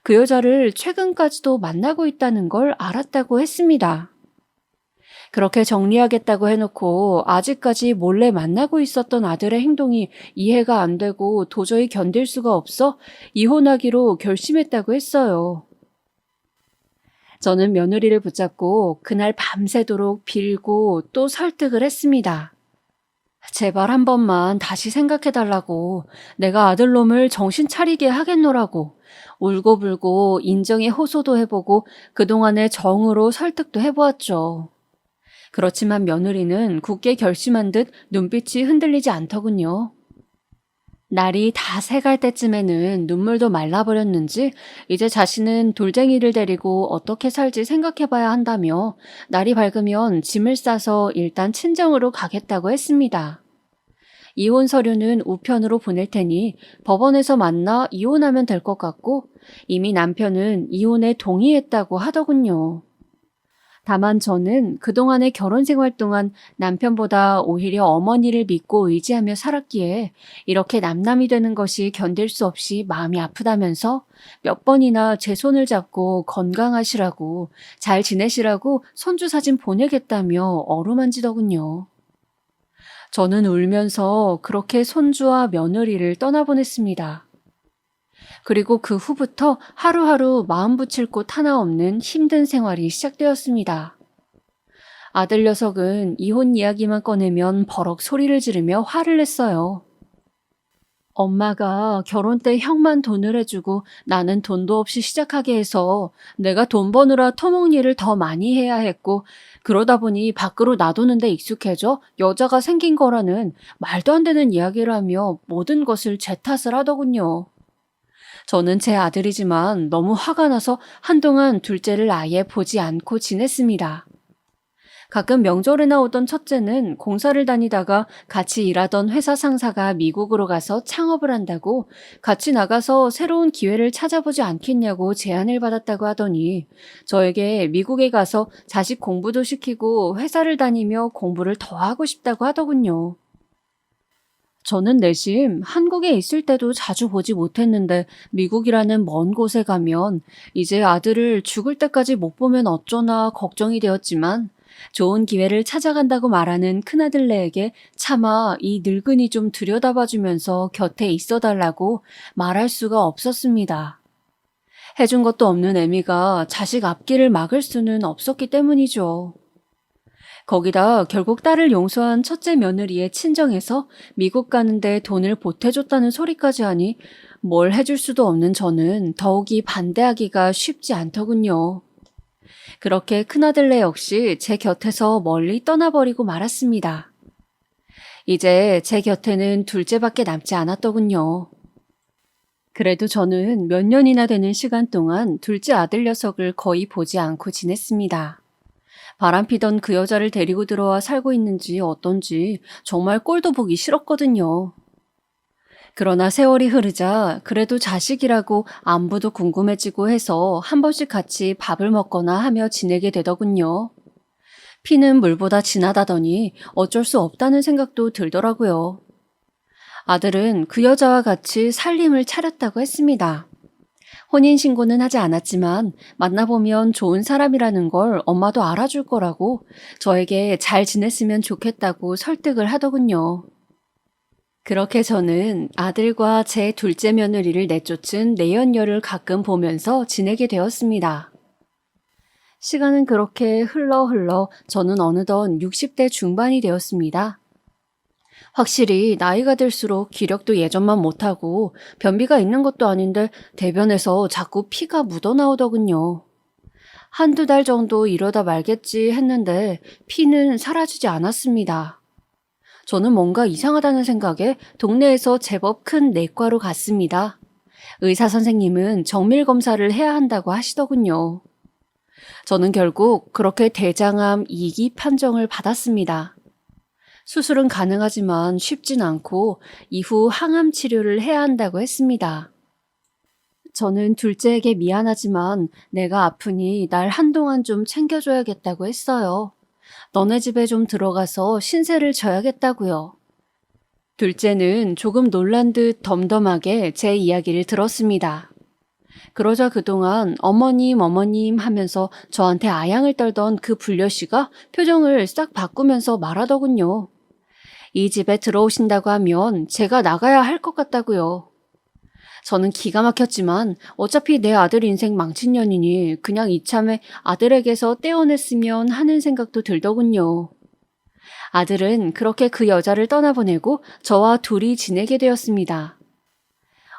그 여자를 최근까지도 만나고 있다는 걸 알았다고 했습니다. 그렇게 정리하겠다고 해놓고 아직까지 몰래 만나고 있었던 아들의 행동이 이해가 안 되고 도저히 견딜 수가 없어 이혼하기로 결심했다고 했어요. 저는 며느리를 붙잡고 그날 밤새도록 빌고 또 설득을 했습니다. 제발 한 번만 다시 생각해달라고, 내가 아들놈을 정신 차리게 하겠노라고, 울고불고 인정에 호소도 해보고 그동안의 정으로 설득도 해보았죠. 그렇지만 며느리는 굳게 결심한 듯 눈빛이 흔들리지 않더군요. 날이 다 새갈 때쯤에는 눈물도 말라버렸는지 이제 자신은 돌쟁이를 데리고 어떻게 살지 생각해봐야 한다며 날이 밝으면 짐을 싸서 일단 친정으로 가겠다고 했습니다. 이혼 서류는 우편으로 보낼 테니 법원에서 만나 이혼하면 될 것 같고 이미 남편은 이혼에 동의했다고 하더군요. 다만 저는 그동안의 결혼 생활 동안 남편보다 오히려 어머니를 믿고 의지하며 살았기에 이렇게 남남이 되는 것이 견딜 수 없이 마음이 아프다면서 몇 번이나 제 손을 잡고 건강하시라고, 잘 지내시라고 손주 사진 보내겠다며 어루만지더군요. 저는 울면서 그렇게 손주와 며느리를 떠나보냈습니다. 그리고 그 후부터 하루하루 마음 붙일 곳 하나 없는 힘든 생활이 시작되었습니다. 아들 녀석은 이혼 이야기만 꺼내면 버럭 소리를 지르며 화를 냈어요. 엄마가 결혼 때 형만 돈을 해주고 나는 돈도 없이 시작하게 해서 내가 돈 버느라 터먹 일을 더 많이 해야 했고 그러다 보니 밖으로 놔두는 데 익숙해져 여자가 생긴 거라는 말도 안 되는 이야기를 하며 모든 것을 제 탓을 하더군요. 저는 제 아들이지만 너무 화가 나서 한동안 둘째를 아예 보지 않고 지냈습니다. 가끔 명절에 나오던 첫째는 공사를 다니다가 같이 일하던 회사 상사가 미국으로 가서 창업을 한다고 같이 나가서 새로운 기회를 찾아보지 않겠냐고 제안을 받았다고 하더니 저에게 미국에 가서 자식 공부도 시키고 회사를 다니며 공부를 더 하고 싶다고 하더군요. 저는 내심 한국에 있을 때도 자주 보지 못했는데 미국이라는 먼 곳에 가면 이제 아들을 죽을 때까지 못 보면 어쩌나 걱정이 되었지만 좋은 기회를 찾아간다고 말하는 큰아들네에게 차마 이 늙은이 좀 들여다봐주면서 곁에 있어달라고 말할 수가 없었습니다. 해준 것도 없는 애미가 자식 앞길을 막을 수는 없었기 때문이죠. 거기다 결국 딸을 용서한 첫째 며느리의 친정에서 미국 가는데 돈을 보태줬다는 소리까지 하니 뭘 해줄 수도 없는 저는 더욱이 반대하기가 쉽지 않더군요. 그렇게 큰아들네 역시 제 곁에서 멀리 떠나버리고 말았습니다. 이제 제 곁에는 둘째밖에 남지 않았더군요. 그래도 저는 몇 년이나 되는 시간 동안 둘째 아들 녀석을 거의 보지 않고 지냈습니다. 바람피던 그 여자를 데리고 들어와 살고 있는지 어떤지 정말 꼴도 보기 싫었거든요. 그러나 세월이 흐르자 그래도 자식이라고 안부도 궁금해지고 해서 한 번씩 같이 밥을 먹거나 하며 지내게 되더군요. 피는 물보다 진하다더니 어쩔 수 없다는 생각도 들더라고요. 아들은 그 여자와 같이 살림을 차렸다고 했습니다. 혼인신고는 하지 않았지만 만나보면 좋은 사람이라는 걸 엄마도 알아줄 거라고 저에게 잘 지냈으면 좋겠다고 설득을 하더군요. 그렇게 저는 아들과 제 둘째 며느리를 내쫓은 내연녀를 가끔 보면서 지내게 되었습니다. 시간은 그렇게 흘러 저는 어느덧 60대 중반이 되었습니다. 확실히 나이가 들수록 기력도 예전만 못하고 변비가 있는 것도 아닌데 대변에서 자꾸 피가 묻어나오더군요. 한두 달 정도 이러다 말겠지 했는데 피는 사라지지 않았습니다. 저는 뭔가 이상하다는 생각에 동네에서 제법 큰 내과로 갔습니다. 의사 선생님은 정밀 검사를 해야 한다고 하시더군요. 저는 결국 그렇게 대장암 2기 판정을 받았습니다. 수술은 가능하지만 쉽진 않고 이후 항암 치료를 해야 한다고 했습니다. 저는 둘째에게 미안하지만 내가 아프니 날 한동안 좀 챙겨줘야겠다고 했어요. 너네 집에 좀 들어가서 신세를 져야겠다고요. 둘째는 조금 놀란 듯 덤덤하게 제 이야기를 들었습니다. 그러자 그동안 어머님, 어머님 하면서 저한테 아양을 떨던 그 불려씨가 표정을 싹 바꾸면서 말하더군요. 이 집에 들어오신다고 하면 제가 나가야 할 것 같다고요. 저는 기가 막혔지만 어차피 내 아들 인생 망친 년이니 그냥 이참에 아들에게서 떼어냈으면 하는 생각도 들더군요. 아들은 그렇게 그 여자를 떠나보내고 저와 둘이 지내게 되었습니다.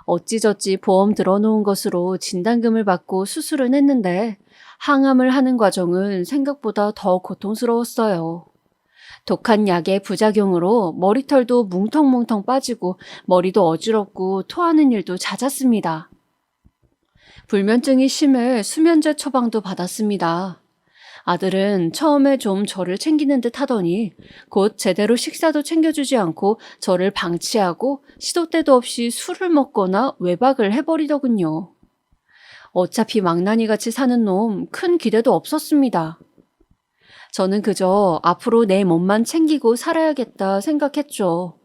어찌저찌 보험 들어놓은 것으로 진단금을 받고 수술은 했는데 항암을 하는 과정은 생각보다 더 고통스러웠어요. 독한 약의 부작용으로 머리털도 뭉텅뭉텅 빠지고 머리도 어지럽고 토하는 일도 잦았습니다. 불면증이 심해 수면제 처방도 받았습니다. 아들은 처음에 좀 저를 챙기는 듯 하더니 곧 제대로 식사도 챙겨주지 않고 저를 방치하고 시도 때도 없이 술을 먹거나 외박을 해버리더군요. 어차피 망나니같이 사는 놈 큰 기대도 없었습니다. 저는 그저 앞으로 내 몸만 챙기고 살아야겠다 생각했죠.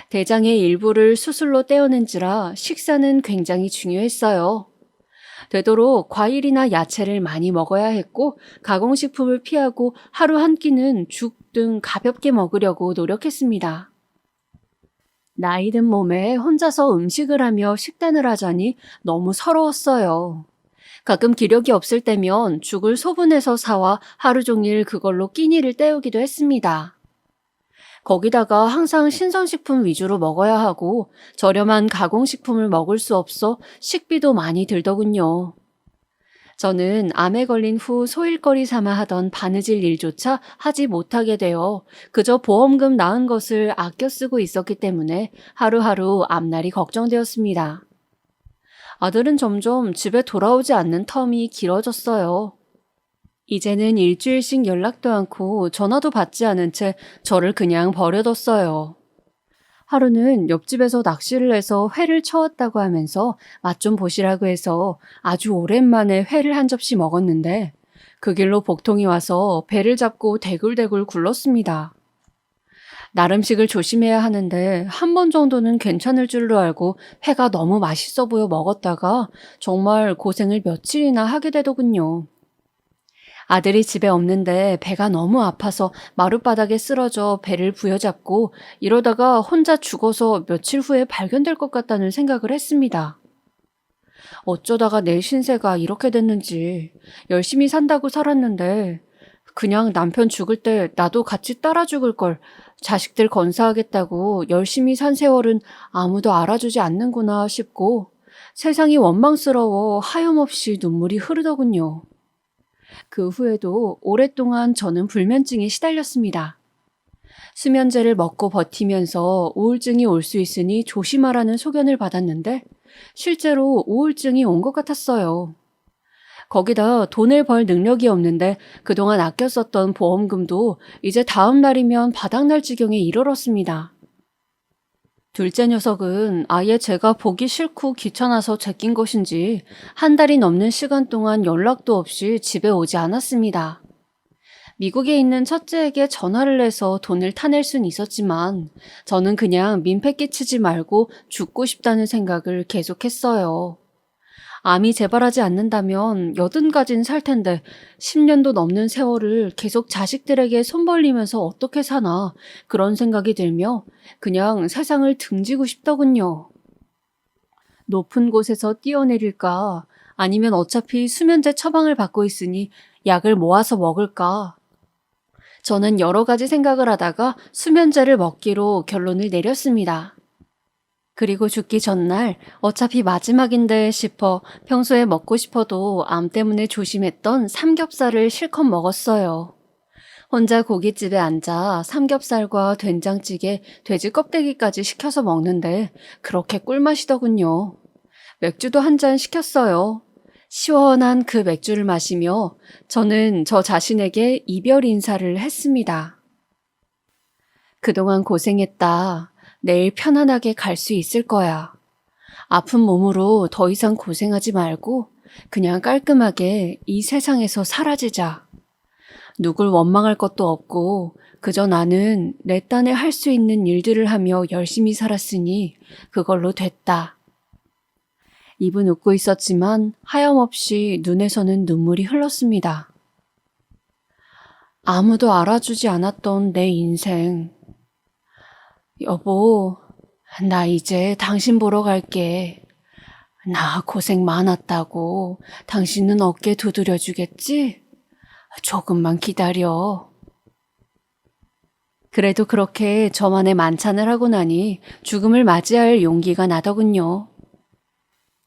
대장의 일부를 수술로 떼어낸지라 식사는 굉장히 중요했어요. 되도록 과일이나 야채를 많이 먹어야 했고 가공식품을 피하고 하루 한 끼는 죽 등 가볍게 먹으려고 노력했습니다. 나이 든 몸에 혼자서 음식을 하며 식단을 하자니 너무 서러웠어요. 가끔 기력이 없을 때면 죽을 소분해서 사와 하루 종일 그걸로 끼니를 때우기도 했습니다. 거기다가 항상 신선식품 위주로 먹어야 하고 저렴한 가공식품을 먹을 수 없어 식비도 많이 들더군요. 저는 암에 걸린 후 소일거리 삼아 하던 바느질 일조차 하지 못하게 되어 그저 보험금 나은 것을 아껴 쓰고 있었기 때문에 하루하루 앞날이 걱정되었습니다. 아들은 점점 집에 돌아오지 않는 텀이 길어졌어요. 이제는 일주일씩 연락도 않고 전화도 받지 않은 채 저를 그냥 버려뒀어요. 하루는 옆집에서 낚시를 해서 회를 쳐왔다고 하면서 맛 좀 보시라고 해서 아주 오랜만에 회를 한 접시 먹었는데 그 길로 복통이 와서 배를 잡고 대굴대굴 굴렀습니다. 나름식을 조심해야 하는데 한 번 정도는 괜찮을 줄로 알고 회가 너무 맛있어 보여 먹었다가 정말 고생을 며칠이나 하게 되더군요. 아들이 집에 없는데 배가 너무 아파서 마룻바닥에 쓰러져 배를 부여잡고 이러다가 혼자 죽어서 며칠 후에 발견될 것 같다는 생각을 했습니다. 어쩌다가 내 신세가 이렇게 됐는지 열심히 산다고 살았는데 그냥 남편 죽을 때 나도 같이 따라 죽을 걸 자식들 건사하겠다고 열심히 산 세월은 아무도 알아주지 않는구나 싶고 세상이 원망스러워 하염없이 눈물이 흐르더군요. 그 후에도 오랫동안 저는 불면증에 시달렸습니다. 수면제를 먹고 버티면서 우울증이 올 수 있으니 조심하라는 소견을 받았는데 실제로 우울증이 온 것 같았어요. 거기다 돈을 벌 능력이 없는데 그동안 아껴 썼던 보험금도 이제 다음 날이면 바닥날 지경에 이르렀습니다. 둘째 녀석은 아예 제가 보기 싫고 귀찮아서 제낀 것인지 한 달이 넘는 시간 동안 연락도 없이 집에 오지 않았습니다. 미국에 있는 첫째에게 전화를 해서 돈을 타낼 순 있었지만 저는 그냥 민폐 끼치지 말고 죽고 싶다는 생각을 계속했어요. 암이 재발하지 않는다면 80까지는 살 텐데 10년도 넘는 세월을 계속 자식들에게 손 벌리면서 어떻게 사나 그런 생각이 들며 그냥 세상을 등지고 싶더군요. 높은 곳에서 뛰어내릴까 아니면 어차피 수면제 처방을 받고 있으니 약을 모아서 먹을까. 저는 여러 가지 생각을 하다가 수면제를 먹기로 결론을 내렸습니다. 그리고 죽기 전날 어차피 마지막인데 싶어 평소에 먹고 싶어도 암 때문에 조심했던 삼겹살을 실컷 먹었어요. 혼자 고깃집에 앉아 삼겹살과 된장찌개, 돼지 껍데기까지 시켜서 먹는데 그렇게 꿀맛이더군요. 맥주도 한 잔 시켰어요. 시원한 그 맥주를 마시며 저는 저 자신에게 이별 인사를 했습니다. 그동안 고생했다. 내일 편안하게 갈 수 있을 거야. 아픈 몸으로 더 이상 고생하지 말고 그냥 깔끔하게 이 세상에서 사라지자. 누굴 원망할 것도 없고 그저 나는 내 딴에 할 수 있는 일들을 하며 열심히 살았으니 그걸로 됐다. 입은 웃고 있었지만 하염없이 눈에서는 눈물이 흘렀습니다. 아무도 알아주지 않았던 내 인생. 여보, 나 이제 당신 보러 갈게. 나 고생 많았다고. 당신은 어깨 두드려주겠지? 조금만 기다려. 그래도 그렇게 저만의 만찬을 하고 나니 죽음을 맞이할 용기가 나더군요.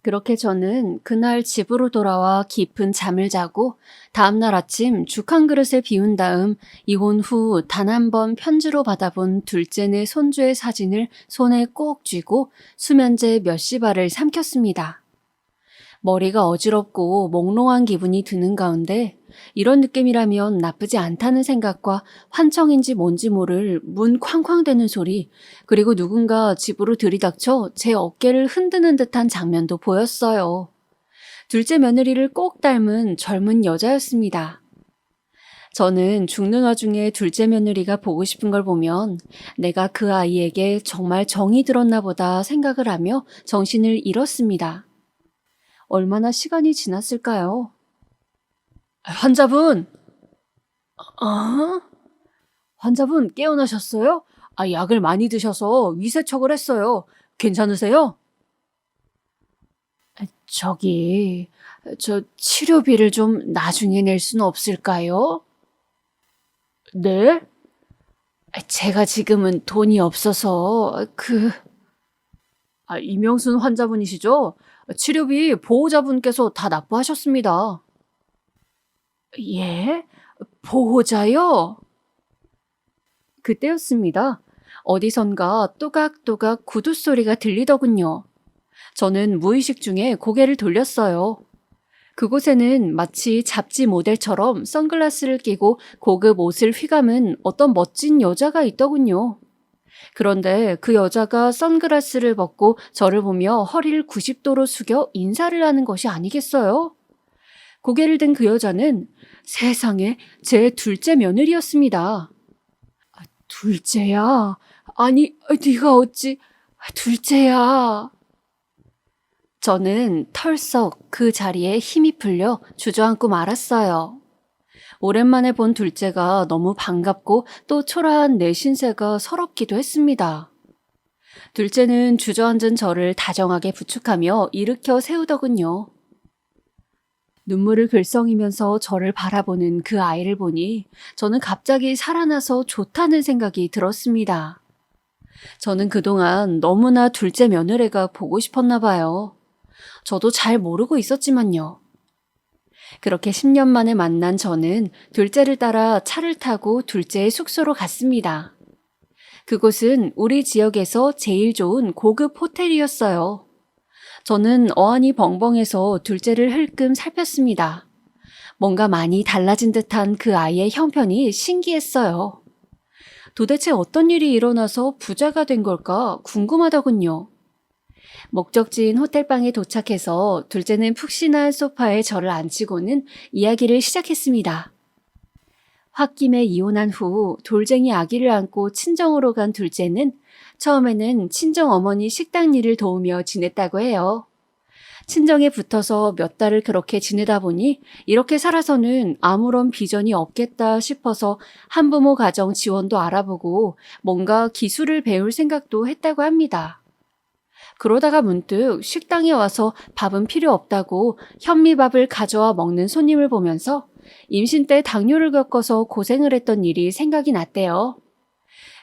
그렇게 저는 그날 집으로 돌아와 깊은 잠을 자고 다음날 아침 죽 한 그릇을 비운 다음 이혼 후 단 한 번 편지로 받아본 둘째네 손주의 사진을 손에 꼭 쥐고 수면제 몇 시발을 삼켰습니다. 머리가 어지럽고 몽롱한 기분이 드는 가운데 이런 느낌이라면 나쁘지 않다는 생각과 환청인지 뭔지 모를 문 쾅쾅대는 소리, 그리고 누군가 집으로 들이닥쳐 제 어깨를 흔드는 듯한 장면도 보였어요. 둘째 며느리를 꼭 닮은 젊은 여자였습니다. 저는 죽는 와중에 둘째 며느리가 보고 싶은 걸 보면 내가 그 아이에게 정말 정이 들었나 보다 생각을 하며 정신을 잃었습니다. 얼마나 시간이 지났을까요? 환자분! 환자분 깨어나셨어요? 약을 많이 드셔서 위세척을 했어요. 괜찮으세요? 저 치료비를 좀 나중에 낼 수는 없을까요? 네? 제가 지금은 돈이 없어서 이명순 환자분이시죠? 치료비 보호자분께서 다 납부하셨습니다. 예? 보호자요? 그때였습니다. 어디선가 또각또각 구두 소리가 들리더군요. 저는 무의식 중에 고개를 돌렸어요. 그곳에는 마치 잡지 모델처럼 선글라스를 끼고 고급 옷을 휘감은 어떤 멋진 여자가 있더군요. 그런데 그 여자가 선글라스를 벗고 저를 보며 허리를 90도로 숙여 인사를 하는 것이 아니겠어요? 고개를 든 그 여자는 세상에 제 둘째 며느리였습니다. 둘째야? 아니, 네가 어찌 둘째야? 저는 털썩 그 자리에 힘이 풀려 주저앉고 말았어요. 오랜만에 본 둘째가 너무 반갑고 또 초라한 내 신세가 서럽기도 했습니다. 둘째는 주저앉은 저를 다정하게 부축하며 일으켜 세우더군요. 눈물을 글썽이면서 저를 바라보는 그 아이를 보니 저는 갑자기 살아나서 좋다는 생각이 들었습니다. 저는 그동안 너무나 둘째 며느리가 보고 싶었나 봐요. 저도 잘 모르고 있었지만요. 그렇게 10년 만에 만난 저는 둘째를 따라 차를 타고 둘째의 숙소로 갔습니다. 그곳은 우리 지역에서 제일 좋은 고급 호텔이었어요. 저는 어안이 벙벙해서 둘째를 흘끔 살폈습니다. 뭔가 많이 달라진 듯한 그 아이의 형편이 신기했어요. 도대체 어떤 일이 일어나서 부자가 된 걸까 궁금하더군요. 목적지인 호텔방에 도착해서 둘째는 푹신한 소파에 저를 앉히고는 이야기를 시작했습니다. 홧김에 이혼한 후 돌쟁이 아기를 안고 친정으로 간 둘째는 처음에는 친정 어머니 식당 일을 도우며 지냈다고 해요. 친정에 붙어서 몇 달을 그렇게 지내다 보니 이렇게 살아서는 아무런 비전이 없겠다 싶어서 한부모 가정 지원도 알아보고 뭔가 기술을 배울 생각도 했다고 합니다. 그러다가 문득 식당에 와서 밥은 필요 없다고 현미밥을 가져와 먹는 손님을 보면서 임신 때 당뇨를 겪어서 고생을 했던 일이 생각이 났대요.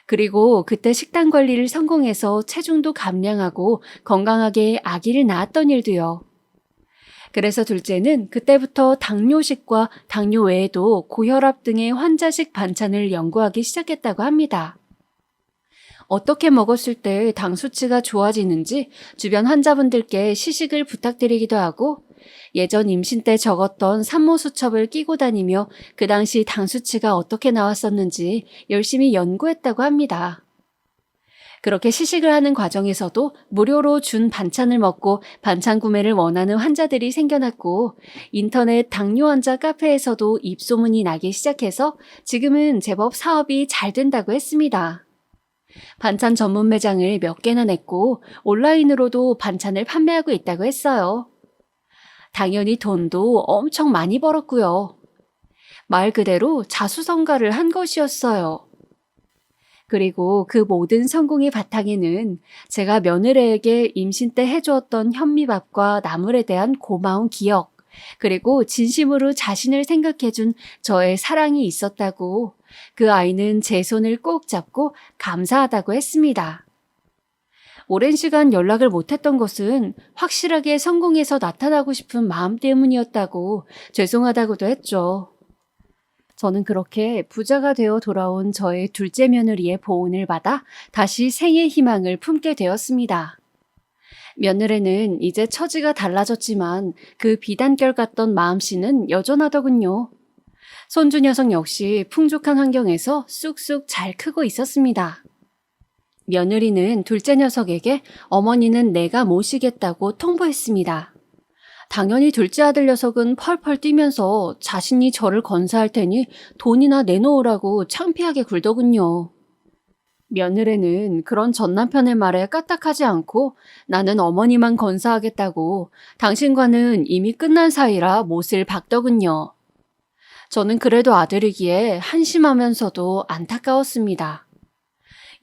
그리고 그때 식단 관리를 성공해서 체중도 감량하고 건강하게 아기를 낳았던 일도요. 그래서 둘째는 그때부터 당뇨식과 당뇨 외에도 고혈압 등의 환자식 반찬을 연구하기 시작했다고 합니다. 어떻게 먹었을 때 당 수치가 좋아지는지 주변 환자분들께 시식을 부탁드리기도 하고 예전 임신 때 적었던 산모 수첩을 끼고 다니며 그 당시 당 수치가 어떻게 나왔었는지 열심히 연구했다고 합니다. 그렇게 시식을 하는 과정에서도 무료로 준 반찬을 먹고 반찬 구매를 원하는 환자들이 생겨났고, 인터넷 당뇨 환자 카페에서도 입소문이 나기 시작해서 지금은 제법 사업이 잘 된다고 했습니다. 반찬 전문 매장을 몇 개나 냈고 온라인으로도 반찬을 판매하고 있다고 했어요. 당연히 돈도 엄청 많이 벌었고요. 말 그대로 자수성가를 한 것이었어요. 그리고 그 모든 성공의 바탕에는 제가 며느리에게 임신 때 해주었던 현미밥과 나물에 대한 고마운 기억, 그리고 진심으로 자신을 생각해준 저의 사랑이 있었다고, 그 아이는 제 손을 꼭 잡고 감사하다고 했습니다. 오랜 시간 연락을 못했던 것은 확실하게 성공해서 나타나고 싶은 마음 때문이었다고, 죄송하다고도 했죠. 저는 그렇게 부자가 되어 돌아온 저의 둘째 며느리의 보온을 받아 다시 생의 희망을 품게 되었습니다. 며느리는 이제 처지가 달라졌지만 그 비단결 같던 마음씨는 여전하더군요. 손주 녀석 역시 풍족한 환경에서 쑥쑥 잘 크고 있었습니다. 며느리는 둘째 녀석에게 어머니는 내가 모시겠다고 통보했습니다. 당연히 둘째 아들 녀석은 펄펄 뛰면서 자신이 저를 건사할 테니 돈이나 내놓으라고 창피하게 굴더군요. 며느리는 그런 전 남편의 말에 까딱하지 않고 나는 어머니만 건사하겠다고, 당신과는 이미 끝난 사이라 못을 박더군요. 저는 그래도 아들이기에 한심하면서도 안타까웠습니다.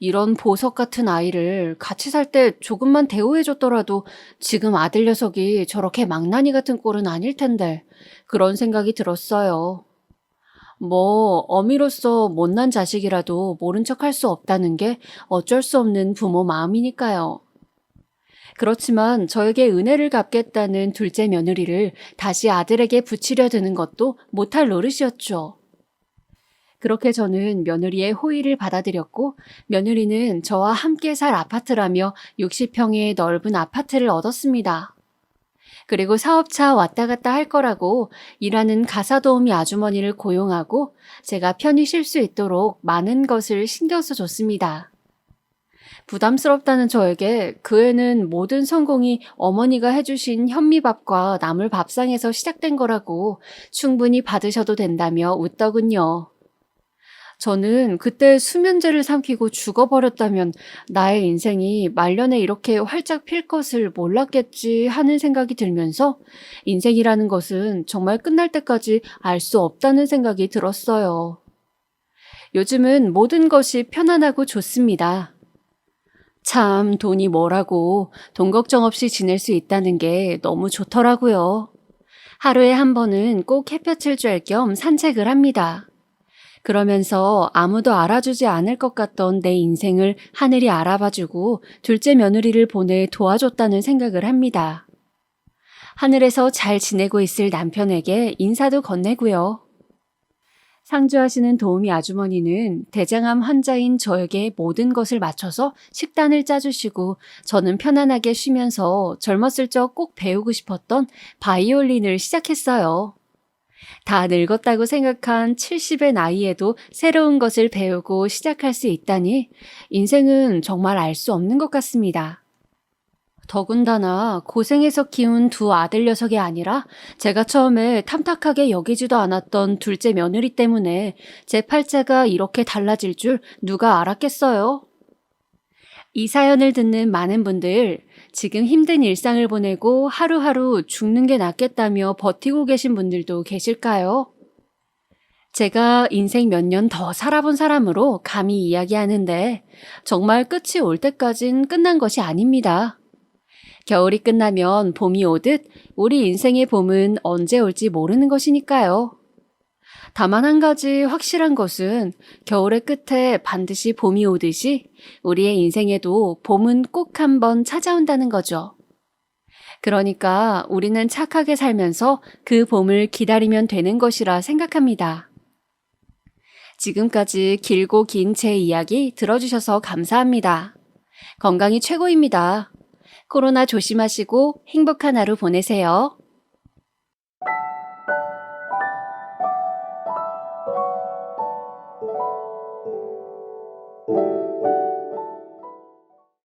이런 보석 같은 아이를 같이 살 때 조금만 대우해줬더라도 지금 아들 녀석이 저렇게 망나니 같은 꼴은 아닐 텐데, 그런 생각이 들었어요. 뭐 어미로서 못난 자식이라도 모른 척할 수 없다는 게 어쩔 수 없는 부모 마음이니까요. 그렇지만 저에게 은혜를 갚겠다는 둘째 며느리를 다시 아들에게 붙이려 드는 것도 못할 노릇이었죠. 그렇게 저는 며느리의 호의를 받아들였고, 며느리는 저와 함께 살 아파트라며 60평의 넓은 아파트를 얻었습니다. 그리고 사업차 왔다 갔다 할 거라고 일하는 가사도우미 아주머니를 고용하고 제가 편히 쉴 수 있도록 많은 것을 신경 써줬습니다. 부담스럽다는 저에게 그 애는 모든 성공이 어머니가 해주신 현미밥과 나물 밥상에서 시작된 거라고 충분히 받으셔도 된다며 웃더군요. 저는 그때 수면제를 삼키고 죽어버렸다면 나의 인생이 말년에 이렇게 활짝 필 것을 몰랐겠지 하는 생각이 들면서 인생이라는 것은 정말 끝날 때까지 알 수 없다는 생각이 들었어요. 요즘은 모든 것이 편안하고 좋습니다. 참 돈이 뭐라고 돈 걱정 없이 지낼 수 있다는 게 너무 좋더라고요. 하루에 한 번은 꼭 햇볕을 쬐 겸 산책을 합니다. 그러면서 아무도 알아주지 않을 것 같던 내 인생을 하늘이 알아봐주고 둘째 며느리를 보내 도와줬다는 생각을 합니다. 하늘에서 잘 지내고 있을 남편에게 인사도 건네고요. 상주하시는 도우미 아주머니는 대장암 환자인 저에게 모든 것을 맞춰서 식단을 짜주시고 저는 편안하게 쉬면서 젊었을 적 꼭 배우고 싶었던 바이올린을 시작했어요. 다 늙었다고 생각한 70의 나이에도 새로운 것을 배우고 시작할 수 있다니 인생은 정말 알 수 없는 것 같습니다. 더군다나 고생해서 키운 두 아들 녀석이 아니라 제가 처음에 탐탁하게 여기지도 않았던 둘째 며느리 때문에 제 팔자가 이렇게 달라질 줄 누가 알았겠어요? 이 사연을 듣는 많은 분들, 지금 힘든 일상을 보내고 하루하루 죽는 게 낫겠다며 버티고 계신 분들도 계실까요? 제가 인생 몇 년 더 살아본 사람으로 감히 이야기하는데 정말 끝이 올 때까진 끝난 것이 아닙니다. 겨울이 끝나면 봄이 오듯 우리 인생의 봄은 언제 올지 모르는 것이니까요. 다만 한 가지 확실한 것은 겨울의 끝에 반드시 봄이 오듯이 우리의 인생에도 봄은 꼭 한번 찾아온다는 거죠. 그러니까 우리는 착하게 살면서 그 봄을 기다리면 되는 것이라 생각합니다. 지금까지 길고 긴 제 이야기 들어주셔서 감사합니다. 건강이 최고입니다. 코로나 조심하시고 행복한 하루 보내세요.